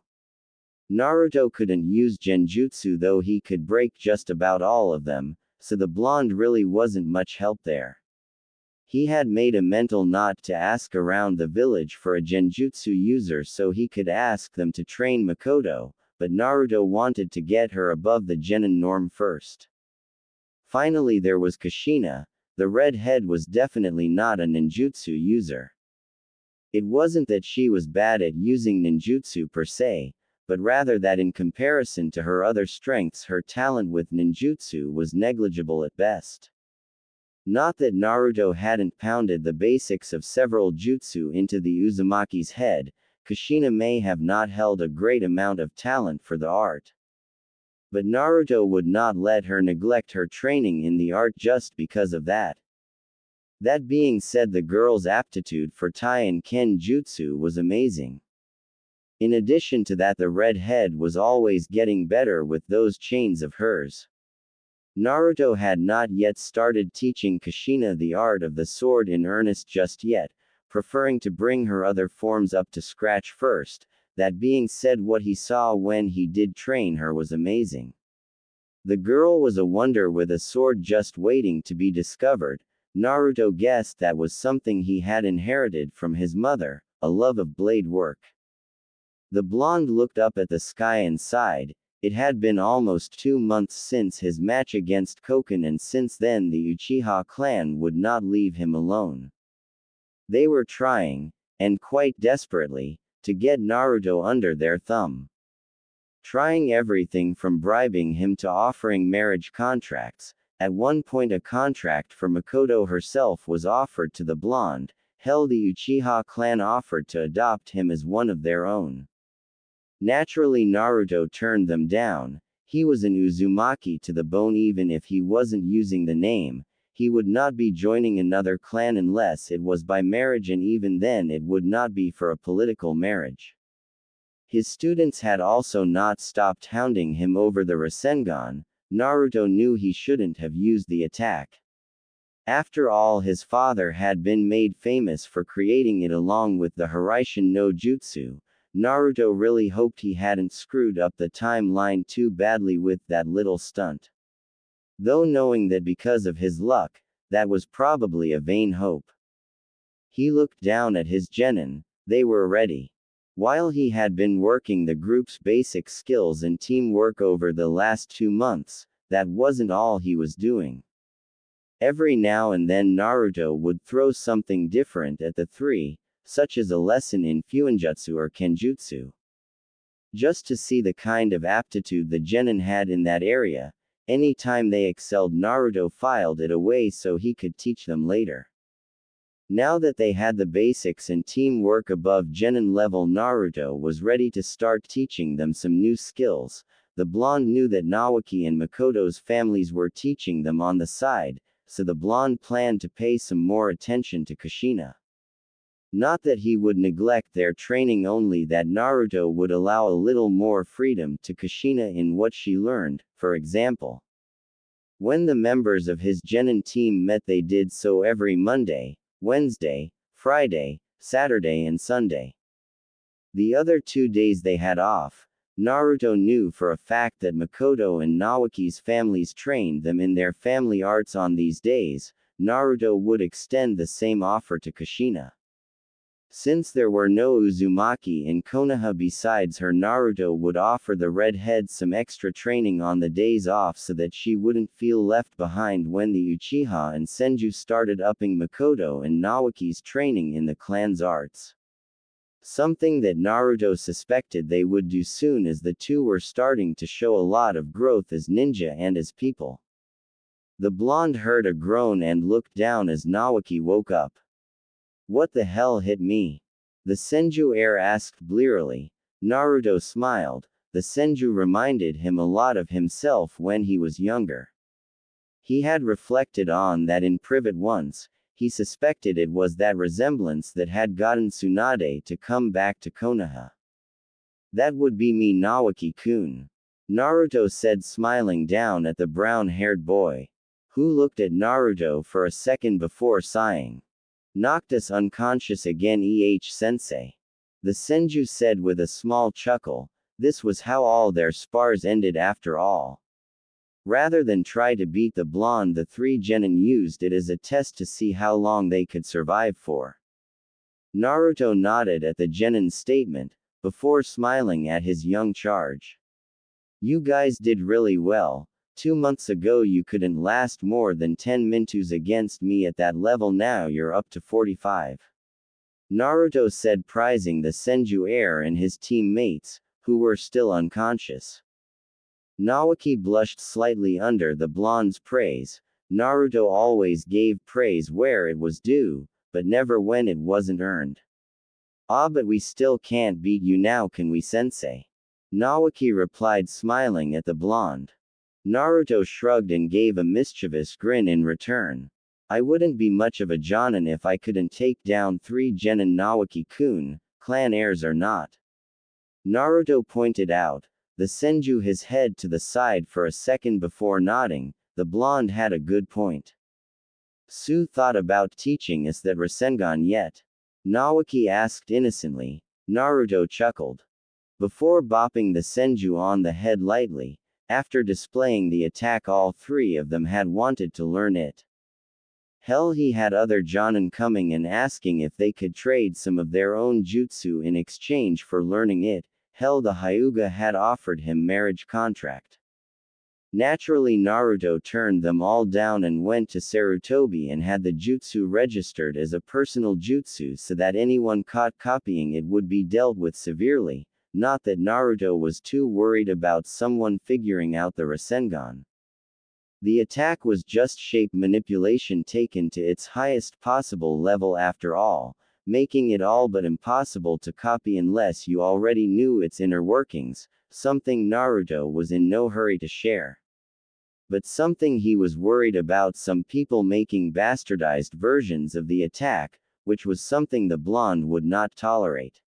Naruto couldn't use genjutsu, though he could break just about all of them, so the blonde really wasn't much help there. He had made a mental note to ask around the village for a genjutsu user so he could ask them to train Makoto, but Naruto wanted to get her above the genin norm first. Finally, there was Kushina. The redhead was definitely not a ninjutsu user. It wasn't that she was bad at using ninjutsu per se, but rather that in comparison to her other strengths, her talent with ninjutsu was negligible at best. Not that Naruto hadn't pounded the basics of several jutsu into the Uzumaki's head, Kushina may have not held a great amount of talent for the art. But Naruto would not let her neglect her training in the art just because of that. That being said, the girl's aptitude for Tai and Ken jutsu was amazing. In addition to that, the redhead was always getting better with those chains of hers. Naruto had not yet started teaching Kushina the art of the sword in earnest just yet, preferring to bring her other forms up to scratch first. That being said, what he saw when he did train her was amazing. The girl was a wonder with a sword just waiting to be discovered. Naruto guessed that was something he had inherited from his mother, a love of blade work. The blonde looked up at the sky and sighed. It had been almost 2 months since his match against Koken, and since then the Uchiha clan would not leave him alone. They were trying, and quite desperately, to get Naruto under their thumb. Trying everything from bribing him to offering marriage contracts. At one point a contract for Makoto herself was offered to the blonde. Hell, the Uchiha clan offered to adopt him as one of their own. Naturally, Naruto turned them down. He was an Uzumaki to the bone. Even if he wasn't using the name, he would not be joining another clan unless it was by marriage, and even then it would not be for a political marriage. His students had also not stopped hounding him over the Rasengan. Naruto knew he shouldn't have used the attack. After all, his father had been made famous for creating it along with the Hiraishin no Jutsu. Naruto really hoped he hadn't screwed up the timeline too badly with that little stunt. Though knowing that because of his luck, that was probably a vain hope. He looked down at his genin. They were ready. While he had been working the group's basic skills and teamwork over the last 2 months, that wasn't all he was doing. Every now and then Naruto would throw something different at the three, such as a lesson in Fuinjutsu or Kenjutsu. Just to see the kind of aptitude the genin had in that area. Any time they excelled, Naruto filed it away so he could teach them later. Now that they had the basics and teamwork above genin level, Naruto was ready to start teaching them some new skills. The blonde knew that Naoki and Makoto's families were teaching them on the side, so the blonde planned to pay some more attention to Kushina. Not that he would neglect their training, only that Naruto would allow a little more freedom to Kushina in what she learned. For example, when the members of his genin team met, they did so every Monday, Wednesday, Friday, Saturday and Sunday. The other 2 days they had off. Naruto knew for a fact that Makoto and Naoki's families trained them in their family arts on these days. Naruto would extend the same offer to Kushina. Since there were no Uzumaki in Konoha besides her, Naruto would offer the redhead some extra training on the days off so that she wouldn't feel left behind when the Uchiha and Senju started upping Makoto and Naoki's training in the clan's arts. Something that Naruto suspected they would do soon, as the two were starting to show a lot of growth as ninja and as people. The blonde heard a groan and looked down as Naoki woke up. "What the hell hit me?" the Senju heir asked blearily. Naruto smiled. The Senju reminded him a lot of himself when he was younger. He had reflected on that in private once. He suspected it was that resemblance that had gotten Tsunade to come back to Konoha. "That would be me, Naoki-kun," Naruto said, smiling down at the brown-haired boy, who looked at Naruto for a second before sighing. "Knocked us unconscious again, sensei," the Senju said with a small chuckle. This was how all their spars ended after all. Rather than try to beat the blonde, the three genin used it as a test to see how long they could survive for. Naruto nodded at the genin's statement, before smiling at his young charge. "You guys did really well. 2 months ago you couldn't last more than 10 minutes against me at that level, now you're up to 45. Naruto said, prizing the Senju heir and his teammates, who were still unconscious. Naoki blushed slightly under the blonde's praise. Naruto always gave praise where it was due, but never when it wasn't earned. "Ah, but we still can't beat you now, can we, sensei?" Naoki replied, smiling at the blonde. Naruto shrugged and gave a mischievous grin in return. "I wouldn't be much of a jonin if I couldn't take down 3 genin, Naoki-kun, clan heirs or not," Naruto pointed out. The Senju his head to the side for a second before nodding. The blonde had a good point. "Su thought about teaching us that Rasengan yet?" Naoki asked innocently. Naruto chuckled. Before bopping the Senju on the head lightly, after displaying the attack, all 3 of them had wanted to learn it. Hell, he had other jonin coming and asking if they could trade some of their own jutsu in exchange for learning it. Hell, the Hyuga had offered him marriage contract. Naturally, Naruto turned them all down and went to Sarutobi and had the jutsu registered as a personal jutsu so that anyone caught copying it would be dealt with severely. Not that Naruto was too worried about someone figuring out the Rasengan. The attack was just shape manipulation taken to its highest possible level after all, making it all but impossible to copy unless you already knew its inner workings, something Naruto was in no hurry to share. But something he was worried about: some people making bastardized versions of the attack, which was something the blonde would not tolerate.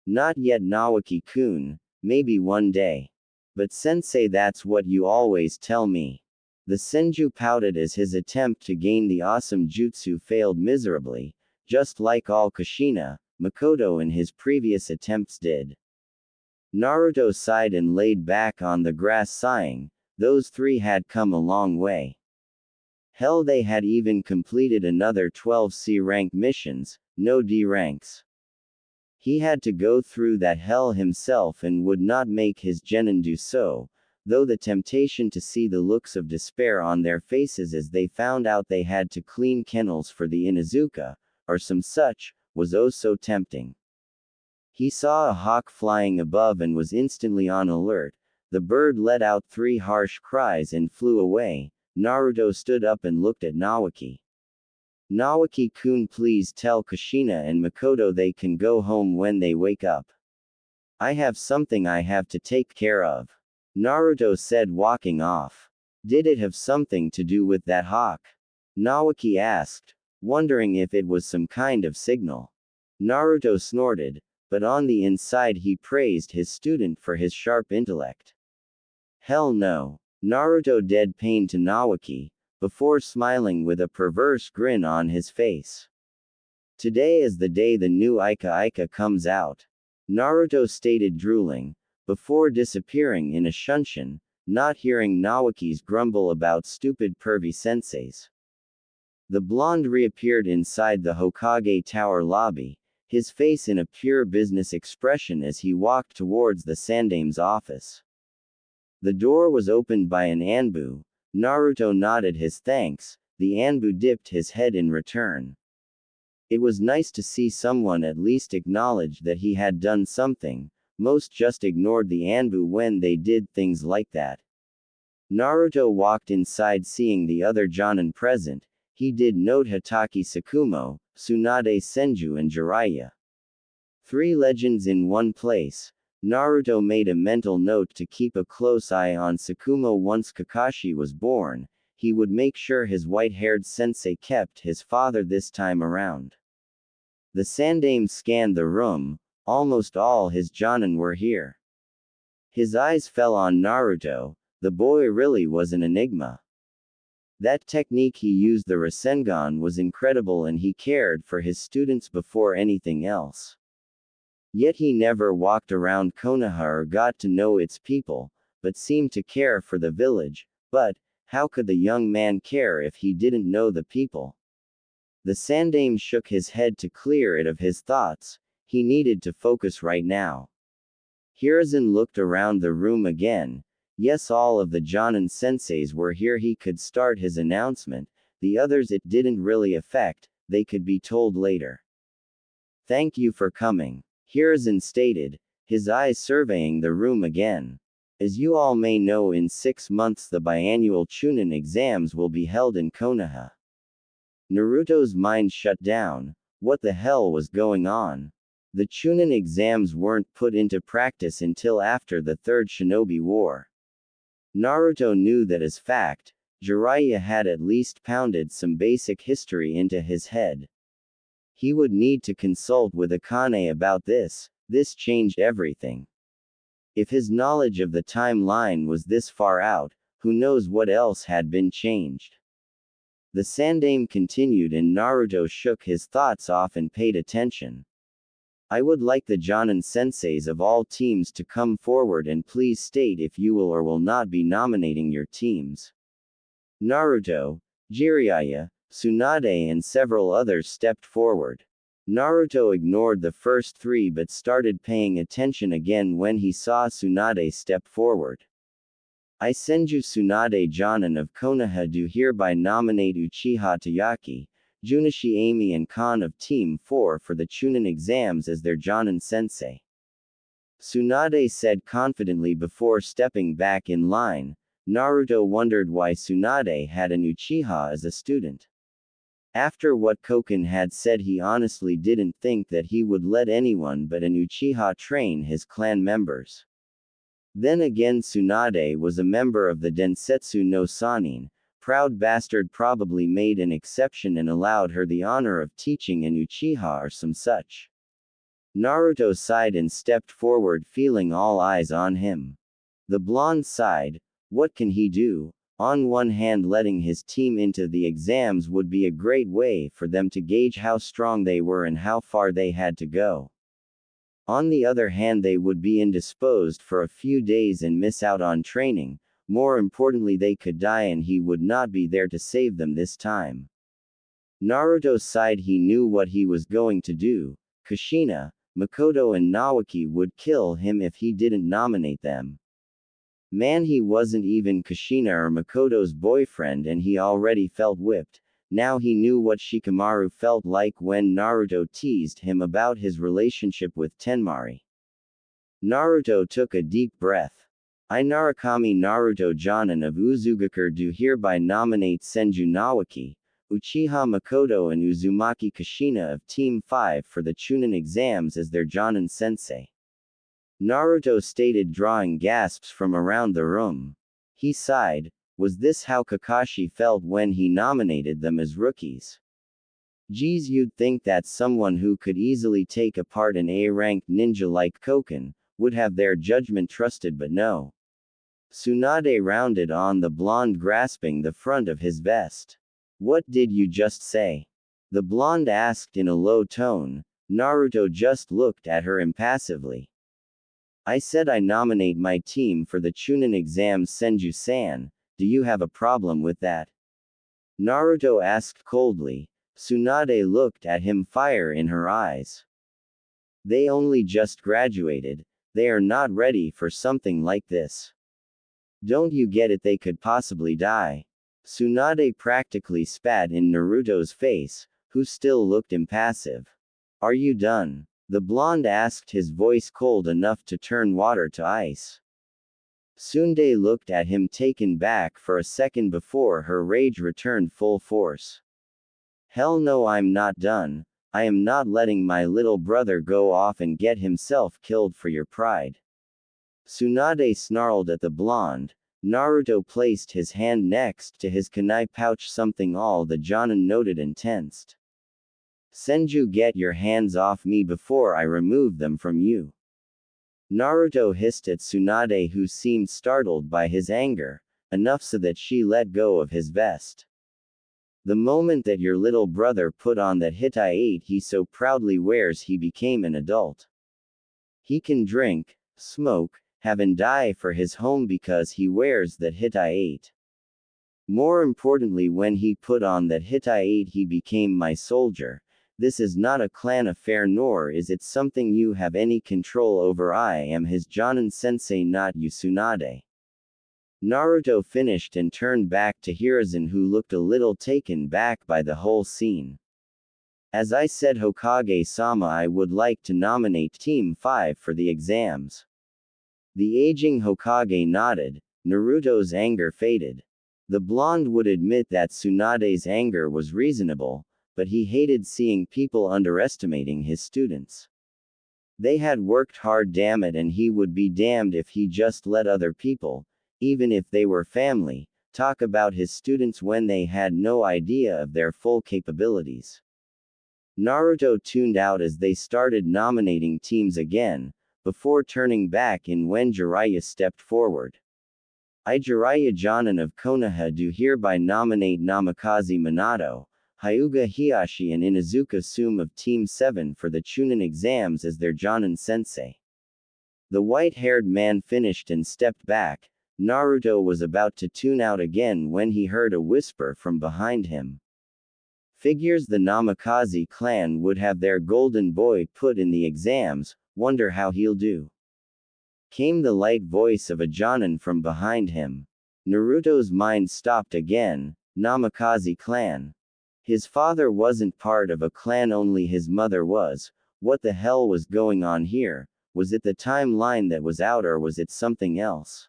"Not yet, Naoki-kun, maybe one day. But sensei, that's what you always tell me." The Senju pouted as his attempt to gain the awesome jutsu failed miserably, just like all Kushina, Makoto and his previous attempts did. Naruto sighed and laid back on the grass, sighing. Those 3 had come a long way. Hell, they had even completed another 12 C rank missions, no D ranks. He had to go through that hell himself and would not make his genin do so, though the temptation to see the looks of despair on their faces as they found out they had to clean kennels for the Inuzuka, or some such, was oh so tempting. He saw a hawk flying above and was instantly on alert. The bird let out 3 harsh cries and flew away. Naruto stood up and looked at Naoki. "Naoki-kun, please tell Kushina and Makoto they can go home when they wake up. I have something I have to take care of," Naruto said, walking off. "Did it have something to do with that hawk?" Naoki asked, wondering if it was some kind of signal. Naruto snorted, but on the inside he praised his student for his sharp intellect. "Hell no," Naruto deadpanned to Naoki, before smiling with a perverse grin on his face. "Today is the day the new Ika comes out," Naruto stated, drooling, before disappearing in a shunshin, not hearing Naoki's grumble about stupid pervy senseis. The blonde reappeared inside the Hokage Tower lobby, his face in a pure business expression as he walked towards the Sandame's office. The door was opened by an Anbu. Naruto nodded his thanks, the Anbu dipped his head in return. It was nice to see someone at least acknowledge that he had done something. Most just ignored the Anbu when they did things like that. Naruto walked inside seeing the other Jonin present. He did note Hatake Sakumo, Tsunade Senju and Jiraiya. 3 legends in one place. Naruto made a mental note to keep a close eye on Sakumo once Kakashi was born. He would make sure his white-haired sensei kept his father this time around. The Sandame scanned the room. Almost all his Jonin were here. His eyes fell on Naruto. The boy really was an enigma. That technique he used, the Rasengan, was incredible and he cared for his students before anything else. Yet he never walked around Konoha or got to know its people, but seemed to care for the village. But how could the young man care if he didn't know the people? The Sandame shook his head to clear it of his thoughts. He needed to focus right now. Hiruzen looked around the room again. Yes, all of the Jonin senseis were here. He could start his announcement. The others it didn't really affect, they could be told later. Thank you for coming, Hiruzen stated, his eyes surveying the room again. As you all may know, in 6 months the biannual Chunin exams will be held in Konoha. Naruto's mind shut down. What the hell was going on? The Chunin exams weren't put into practice until after the Third Shinobi War. Naruto knew that as fact. Jiraiya had at least pounded some basic history into his head. He would need to consult with Akane about this. This changed everything. If his knowledge of the timeline was this far out, who knows what else had been changed. The Sandame continued and Naruto shook his thoughts off and paid attention. I would like the Jonin senseis of all teams to come forward and please state if you will or will not be nominating your teams. Naruto, Jiraiya, Tsunade and several others stepped forward. Naruto ignored the first 3 but started paying attention again when he saw Tsunade step forward. I Senju Tsunade Jonin of Konoha do hereby nominate Uchiha Tayaki, Junichi Amy and Khan of Team 4 for the Chunin exams as their Jonin sensei. Tsunade said confidently before stepping back in line. Naruto wondered why Tsunade had an Uchiha as a student. After what Koken had said, he honestly didn't think that he would let anyone but an Uchiha train his clan members. Then again, Tsunade was a member of the Densetsu no Sanin. Proud bastard probably made an exception and allowed her the honor of teaching an Uchiha or some such. Naruto sighed and stepped forward, feeling all eyes on him. The blonde sighed. What can he do? On one hand, letting his team into the exams would be a great way for them to gauge how strong they were and how far they had to go. On the other hand, they would be indisposed for a few days and miss out on training. More importantly, they could die and he would not be there to save them this time. Naruto sighed. He knew what he was going to do. Kushina, Makoto and Nawaki would kill him if he didn't nominate them. Man, he wasn't even Kushina or Makoto's boyfriend and he already felt whipped. Now he knew what Shikamaru felt like when Naruto teased him about his relationship with Tenmari. Naruto took a deep breath. I Narukami Naruto Jonin of Uzugakure do hereby nominate Senju Nawaki, Uchiha Makoto and Uzumaki Kushina of Team 5 for the Chunin exams as their Jonin sensei. Naruto stated, drawing gasps from around the room. He sighed. Was this how Kakashi felt when he nominated them as rookies? Geez, you'd think that someone who could easily take apart an A-ranked ninja like Koken would have their judgment trusted, but no. Tsunade rounded on the blonde, grasping the front of his vest. What did you just say? The blonde asked in a low tone. Naruto just looked at her impassively. I said I nominate my team for the Chunin exams, Senju-san. Do you have a problem with that? Naruto asked coldly. Tsunade looked at him, fire in her eyes. They only just graduated, they are not ready for something like this. Don't you get it? They could possibly die. Tsunade practically spat in Naruto's face, who still looked impassive. Are you done? The blonde asked, his voice cold enough to turn water to ice. Tsunade looked at him, taken back for a second before her rage returned full force. Hell no, I'm not done. I am not letting my little brother go off and get himself killed for your pride. Tsunade snarled at the blonde. Naruto placed his hand next to his kunai pouch, something all the Jonin noted and tensed. Senju, get your hands off me before I remove them from you. Naruto hissed at Tsunade, who seemed startled by his anger, enough so that she let go of his vest. The moment that your little brother put on that hinata he so proudly wears, he became an adult. He can drink, smoke, have and die for his home because he wears that hinata. More importantly, when he put on that hinata he became my soldier. This is not a clan affair, nor is it something you have any control over. I am his Jonin sensei, not you, Tsunade. Naruto finished and turned back to Hiruzen, who looked a little taken back by the whole scene. As I said, Hokage-sama, I would like to nominate Team 5 for the exams. The aging Hokage nodded. Naruto's anger faded. The blonde would admit that Tsunade's anger was reasonable, but he hated seeing people underestimating his students. They had worked hard, damn it, and he would be damned if he just let other people, even if they were family, talk about his students when they had no idea of their full capabilities. Naruto tuned out as they started nominating teams again, before turning back in when Jiraiya stepped forward. I, Jiraiya Jonin of Konoha, do hereby nominate Namikaze Minato, Hyuga Hiyashi and Inuzuka Sume of Team 7 for the Chunin exams as their Jonin sensei. The white-haired man finished and stepped back. Naruto was about to tune out again when he heard a whisper from behind him. Figures the Namikaze clan would have their golden boy put in the exams, wonder how he'll do. Came the light voice of a Jonin from behind him. Naruto's mind stopped again. Namikaze clan. His father wasn't part of a clan, only his mother was. What the hell was going on here? Was it the timeline that was out, or was it something else?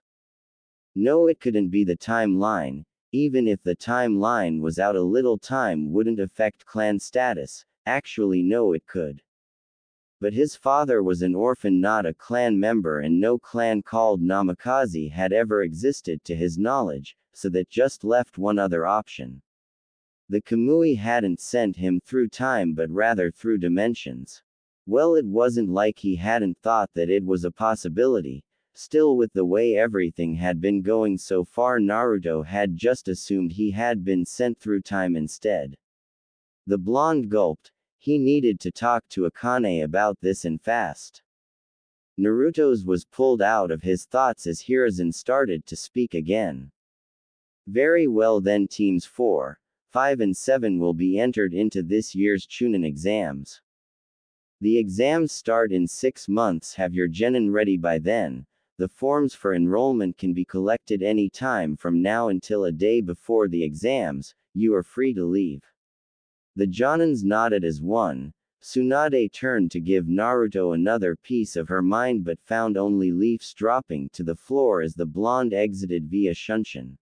No, it couldn't be the timeline. Even if the timeline was out, a little time wouldn't affect clan status. Actually, no, it could. But his father was an orphan, not a clan member, and no clan called Namikaze had ever existed to his knowledge, so that just left one other option. The Kamui hadn't sent him through time but rather through dimensions. Well, it wasn't like he hadn't thought that it was a possibility. Still, with the way everything had been going so far, Naruto had just assumed he had been sent through time instead. The blonde gulped. He needed to talk to Akane about this, and fast. Naruto's was pulled out of his thoughts as Hiruzen started to speak again. Very well then, teams 4, 5 and 7 will be entered into this year's Chunin exams. The exams start in 6 months. Have your genin ready by then. The forms for enrollment can be collected any time from now until a day before the exams. You are free to leave. The Jonins nodded as one. Tsunade turned to give Naruto another piece of her mind but found only leaves dropping to the floor as the blonde exited via Shunshin.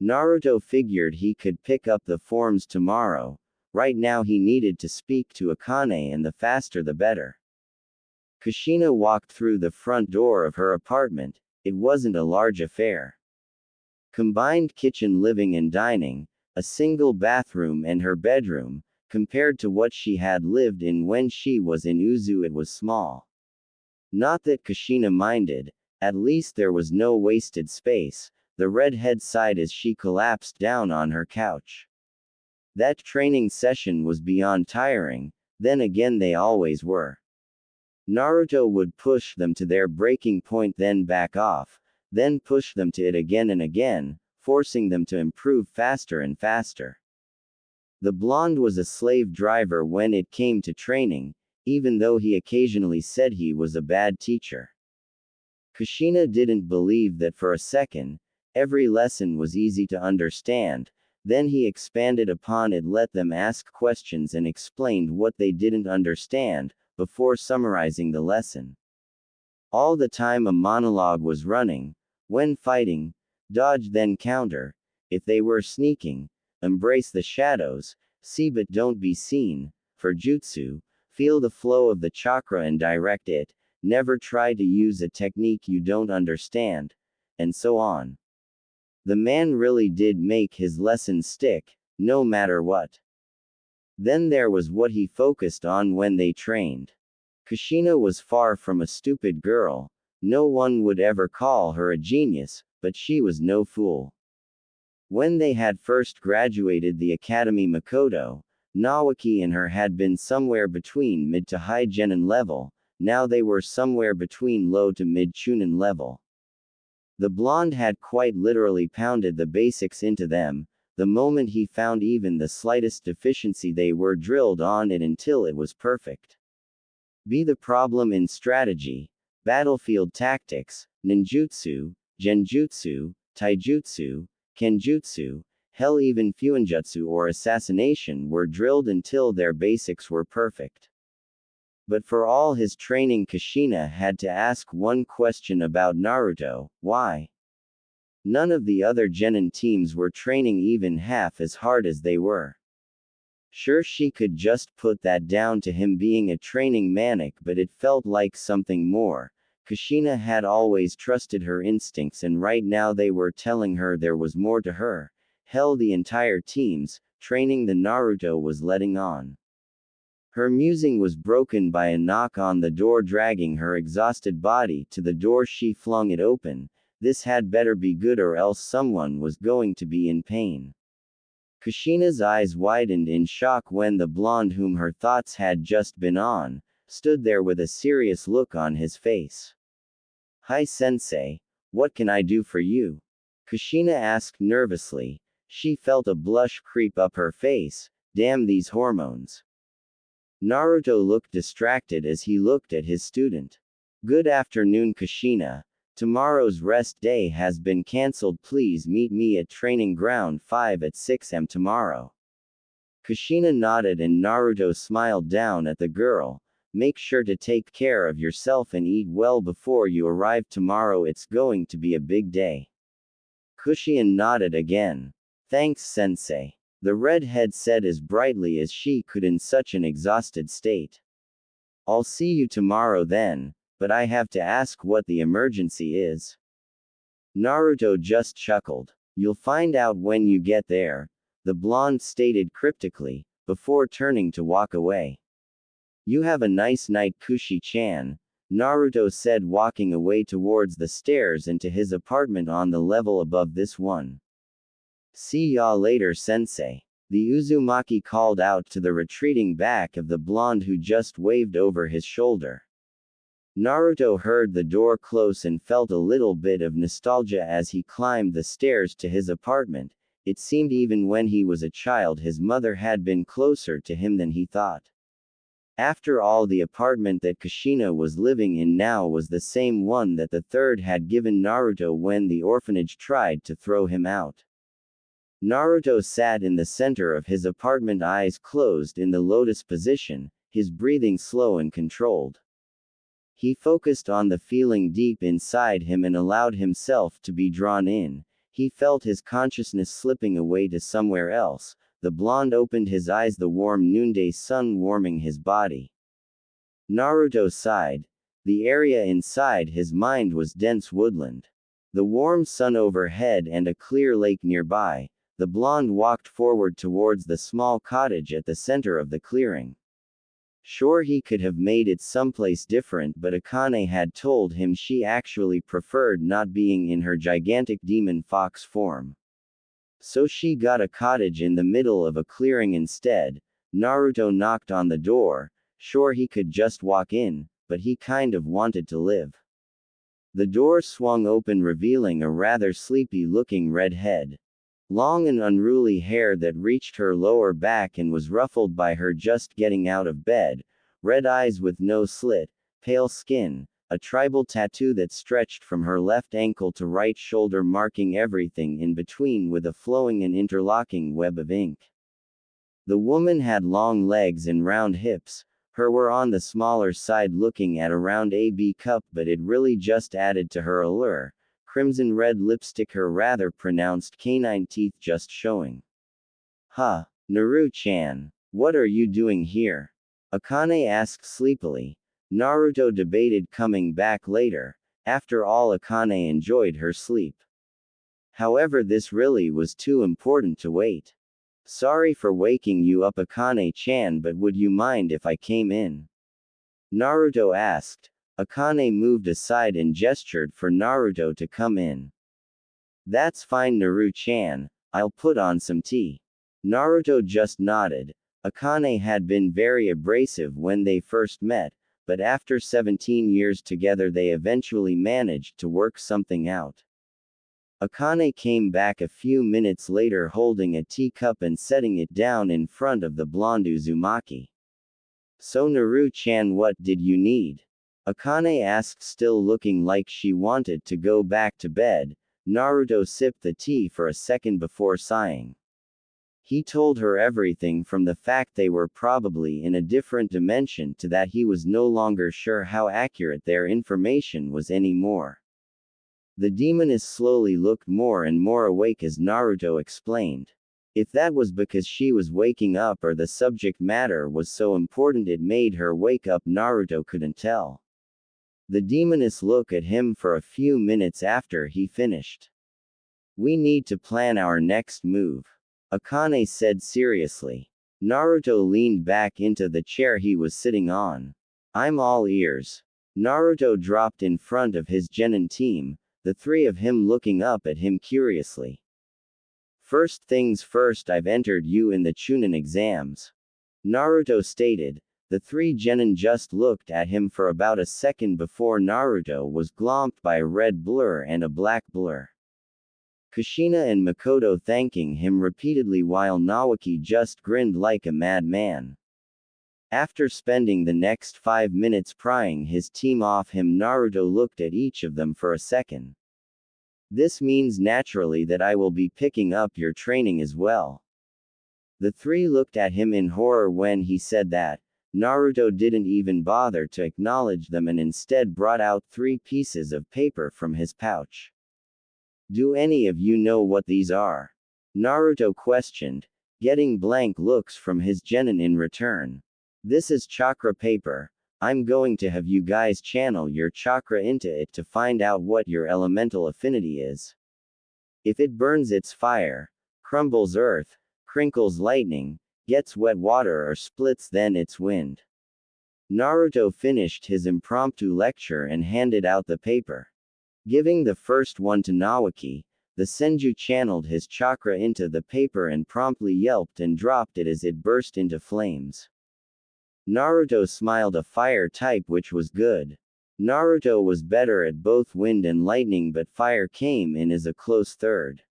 Naruto figured he could pick up the forms tomorrow. Right now he needed to speak to Akane, and the faster the better. Kushina walked through the front door of her apartment. It wasn't a large affair. Combined kitchen, living and dining, a single bathroom and her bedroom. Compared to what she had lived in when she was in Uzu, it was small. Not that Kushina minded, at least there was no wasted space. The redhead sighed as she collapsed down on her couch. That training session was beyond tiring, then again they always were. Naruto would push them to their breaking point, then back off, then push them to it again and again, forcing them to improve faster and faster. The blonde was a slave driver when it came to training. even though he occasionally said he was a bad teacher. Kushina didn't believe that for a second. Every lesson was easy to understand. Then he expanded upon it, let them ask questions and explained what they didn't understand, before summarizing the lesson. All the time a monologue was running. When fighting, dodge then counter. If they were sneaking, embrace the shadows, see but don't be seen. For jutsu, feel the flow of the chakra and direct it, never try to use a technique you don't understand, and so on. The man really did make his lessons stick, no matter what. Then there was what he focused on when they trained. Kushina was far from a stupid girl. No one would ever call her a genius, but she was no fool. When they had first graduated the academy, Makoto, Nawaki and her had been somewhere between mid to high genin level. Now they were somewhere between low to mid chunin level. The blonde had quite literally pounded the basics into them. The moment he found even the slightest deficiency, they were drilled on it until it was perfect. Be the problem in strategy, battlefield tactics, ninjutsu, genjutsu, taijutsu, kenjutsu, hell even fuinjutsu or assassination were drilled until their basics were perfect. But for all his training, Kushina had to ask one question about Naruto: why? None of the other genin teams were training even half as hard as they were. Sure, she could just put that down to him being a training maniac, but it felt like something more. Kushina had always trusted her instincts, and right now they were telling her there was more to her. Hell, the entire team's training the Naruto was letting on. Her musing was broken by a knock on the door, dragging her exhausted body to the door. She flung it open. This had better be good, or else someone was going to be in pain. Kushina's eyes widened in shock when the blonde, whom her thoughts had just been on, stood there with a serious look on his face. "Hi sensei, what can I do for you?" Kushina asked nervously. She felt a blush creep up her face. Damn these hormones. Naruto looked distracted as he looked at his student. "Good afternoon, Kushina. Tomorrow's rest day has been cancelled. Please meet me at Training Ground 5 at 6 am tomorrow." Kushina nodded and Naruto smiled down at the girl. "Make sure to take care of yourself and eat well before you arrive tomorrow. It's going to be a big day." Kushina nodded again. "Thanks, sensei," the redhead said as brightly as she could in such an exhausted state. "I'll see you tomorrow then, but I have to ask what the emergency is." Naruto just chuckled. "You'll find out when you get there," the blonde stated cryptically, before turning to walk away. "You have a nice night, Kushi-chan," Naruto said, walking away towards the stairs and to his apartment on the level above this one. "See ya later, sensei," the Uzumaki called out to the retreating back of the blonde, who just waved over his shoulder. Naruto heard the door close and felt a little bit of nostalgia as he climbed the stairs to his apartment. It seemed even when he was a child his mother had been closer to him than he thought. After all, the apartment that Kushina was living in now was the same one that the third had given Naruto when the orphanage tried to throw him out. Naruto sat in the center of his apartment, eyes closed in the lotus position, his breathing slow and controlled. He focused on the feeling deep inside him and allowed himself to be drawn in. He felt his consciousness slipping away to somewhere else. The blonde opened his eyes, the warm noonday sun warming his body. Naruto sighed. The area inside his mind was dense woodland. The warm sun overhead and a clear lake nearby. The blonde walked forward towards the small cottage at the center of the clearing. Sure, he could have made it someplace different, but Akane had told him she actually preferred not being in her gigantic demon fox form. So she got a cottage in the middle of a clearing instead. Naruto knocked on the door. Sure, he could just walk in, but he kind of wanted to live. The door swung open, revealing a rather sleepy-looking redhead. Long and unruly hair that reached her lower back and was ruffled by her just getting out of bed, red eyes with no slit, pale skin, a tribal tattoo that stretched from her left ankle to right shoulder, marking everything in between with a flowing and interlocking web of ink. The woman had long legs and round hips. Her were on the smaller side, looking at around a B cup, but it really just added to her allure. Crimson red lipstick, her rather pronounced canine teeth just showing. Huh, Naru-chan. What are you doing here? Akane asked sleepily. Naruto debated coming back later. After all, Akane enjoyed her sleep. However, this really was too important to wait. Sorry for waking you up, Akane-chan, but would you mind if I came in? Naruto asked. Akane moved aside and gestured for Naruto to come in. That's fine, Naru-chan, I'll put on some tea. Naruto just nodded. Akane had been very abrasive when they first met, but after 17 years together they eventually managed to work something out. Akane came back a few minutes later holding a teacup and setting it down in front of the blonde Uzumaki. So Naru-chan, what did you need? Akane asked, still looking like she wanted to go back to bed. Naruto sipped the tea for a second before sighing. He told her everything, from the fact they were probably in a different dimension to that he was no longer sure how accurate their information was anymore. The demoness slowly looked more and more awake as Naruto explained. If that was because she was waking up or the subject matter was so important it made her wake up, Naruto couldn't tell. The demoness looked at him for a few minutes after he finished. We need to plan our next move, Akane said seriously. Naruto leaned back into the chair he was sitting on. I'm all ears. Naruto dropped in front of his genin team, the three of him looking up at him curiously. First things first, I've entered you in the Chunin exams, Naruto stated. The three genin just looked at him for about a second before Naruto was glomped by a red blur and a black blur. Kushina and Makoto thanking him repeatedly while Nawaki just grinned like a madman. After spending the next 5 minutes prying his team off him, Naruto looked at each of them for a second. This means naturally that I will be picking up your training as well. The three looked at him in horror when he said that. Naruto didn't even bother to acknowledge them and instead brought out 3 pieces of paper from his pouch. Do any of you know what these are? Naruto questioned, getting blank looks from his genin in return. This is chakra paper. I'm going to have you guys channel your chakra into it to find out what your elemental affinity is. If it burns, it's fire, crumbles earth, crinkles lightning, gets wet water, or splits, then it's wind. Naruto finished his impromptu lecture and handed out the paper. Giving the first one to Nawaki, the Senju channeled his chakra into the paper and promptly yelped and dropped it as it burst into flames. Naruto smiled, a fire type, which was good. Naruto was better at both wind and lightning, but fire came in as a close third.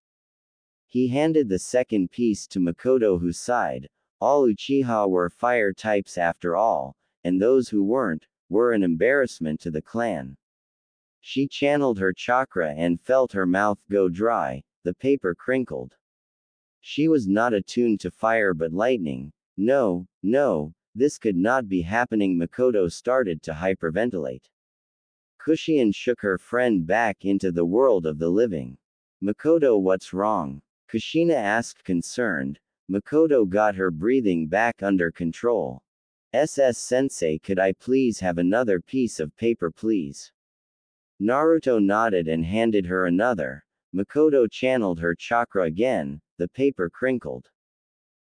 He handed the second piece to Makoto, who sighed. All Uchiha were fire types after all, and those who weren't were an embarrassment to the clan. She channeled her chakra and felt her mouth go dry. The paper crinkled. She was not attuned to fire but lightning. No, this could not be happening. Makoto started to hyperventilate. Kushian shook her friend back into the world of the living. Makoto, what's wrong? Kushina asked, concerned. Makoto got her breathing back under control. Sensei, could I please have another piece of paper, please? Naruto nodded and handed her another. Makoto channeled her chakra again. The paper crinkled.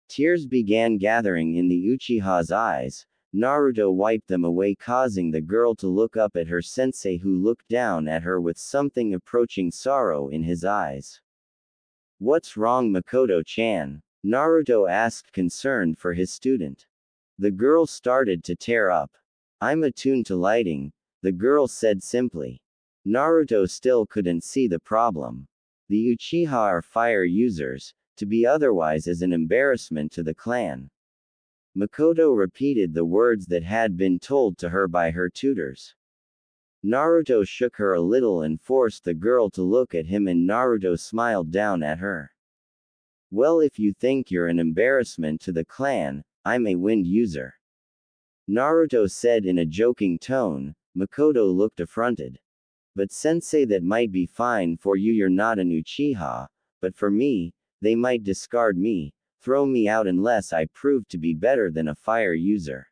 Tears began gathering in the Uchiha's eyes. Naruto wiped them away, causing the girl to look up at her sensei, who looked down at her with something approaching sorrow in his eyes. What's wrong, Makoto-chan? Naruto asked, concerned for his student. The girl started to tear up. I'm attuned to lighting, the girl said simply. Naruto still couldn't see the problem. The Uchiha are fire users. To be otherwise is an embarrassment to the clan. Makoto repeated the words that had been told to her by her tutors. Naruto shook her a little and forced the girl to look at him, and Naruto smiled down at her. Well, if you think you're an embarrassment to the clan, I'm a wind user. Naruto said in a joking tone. Makoto looked affronted. But sensei, that might be fine for you, you're not an Uchiha, but for me, they might discard me, throw me out unless I prove to be better than a fire user.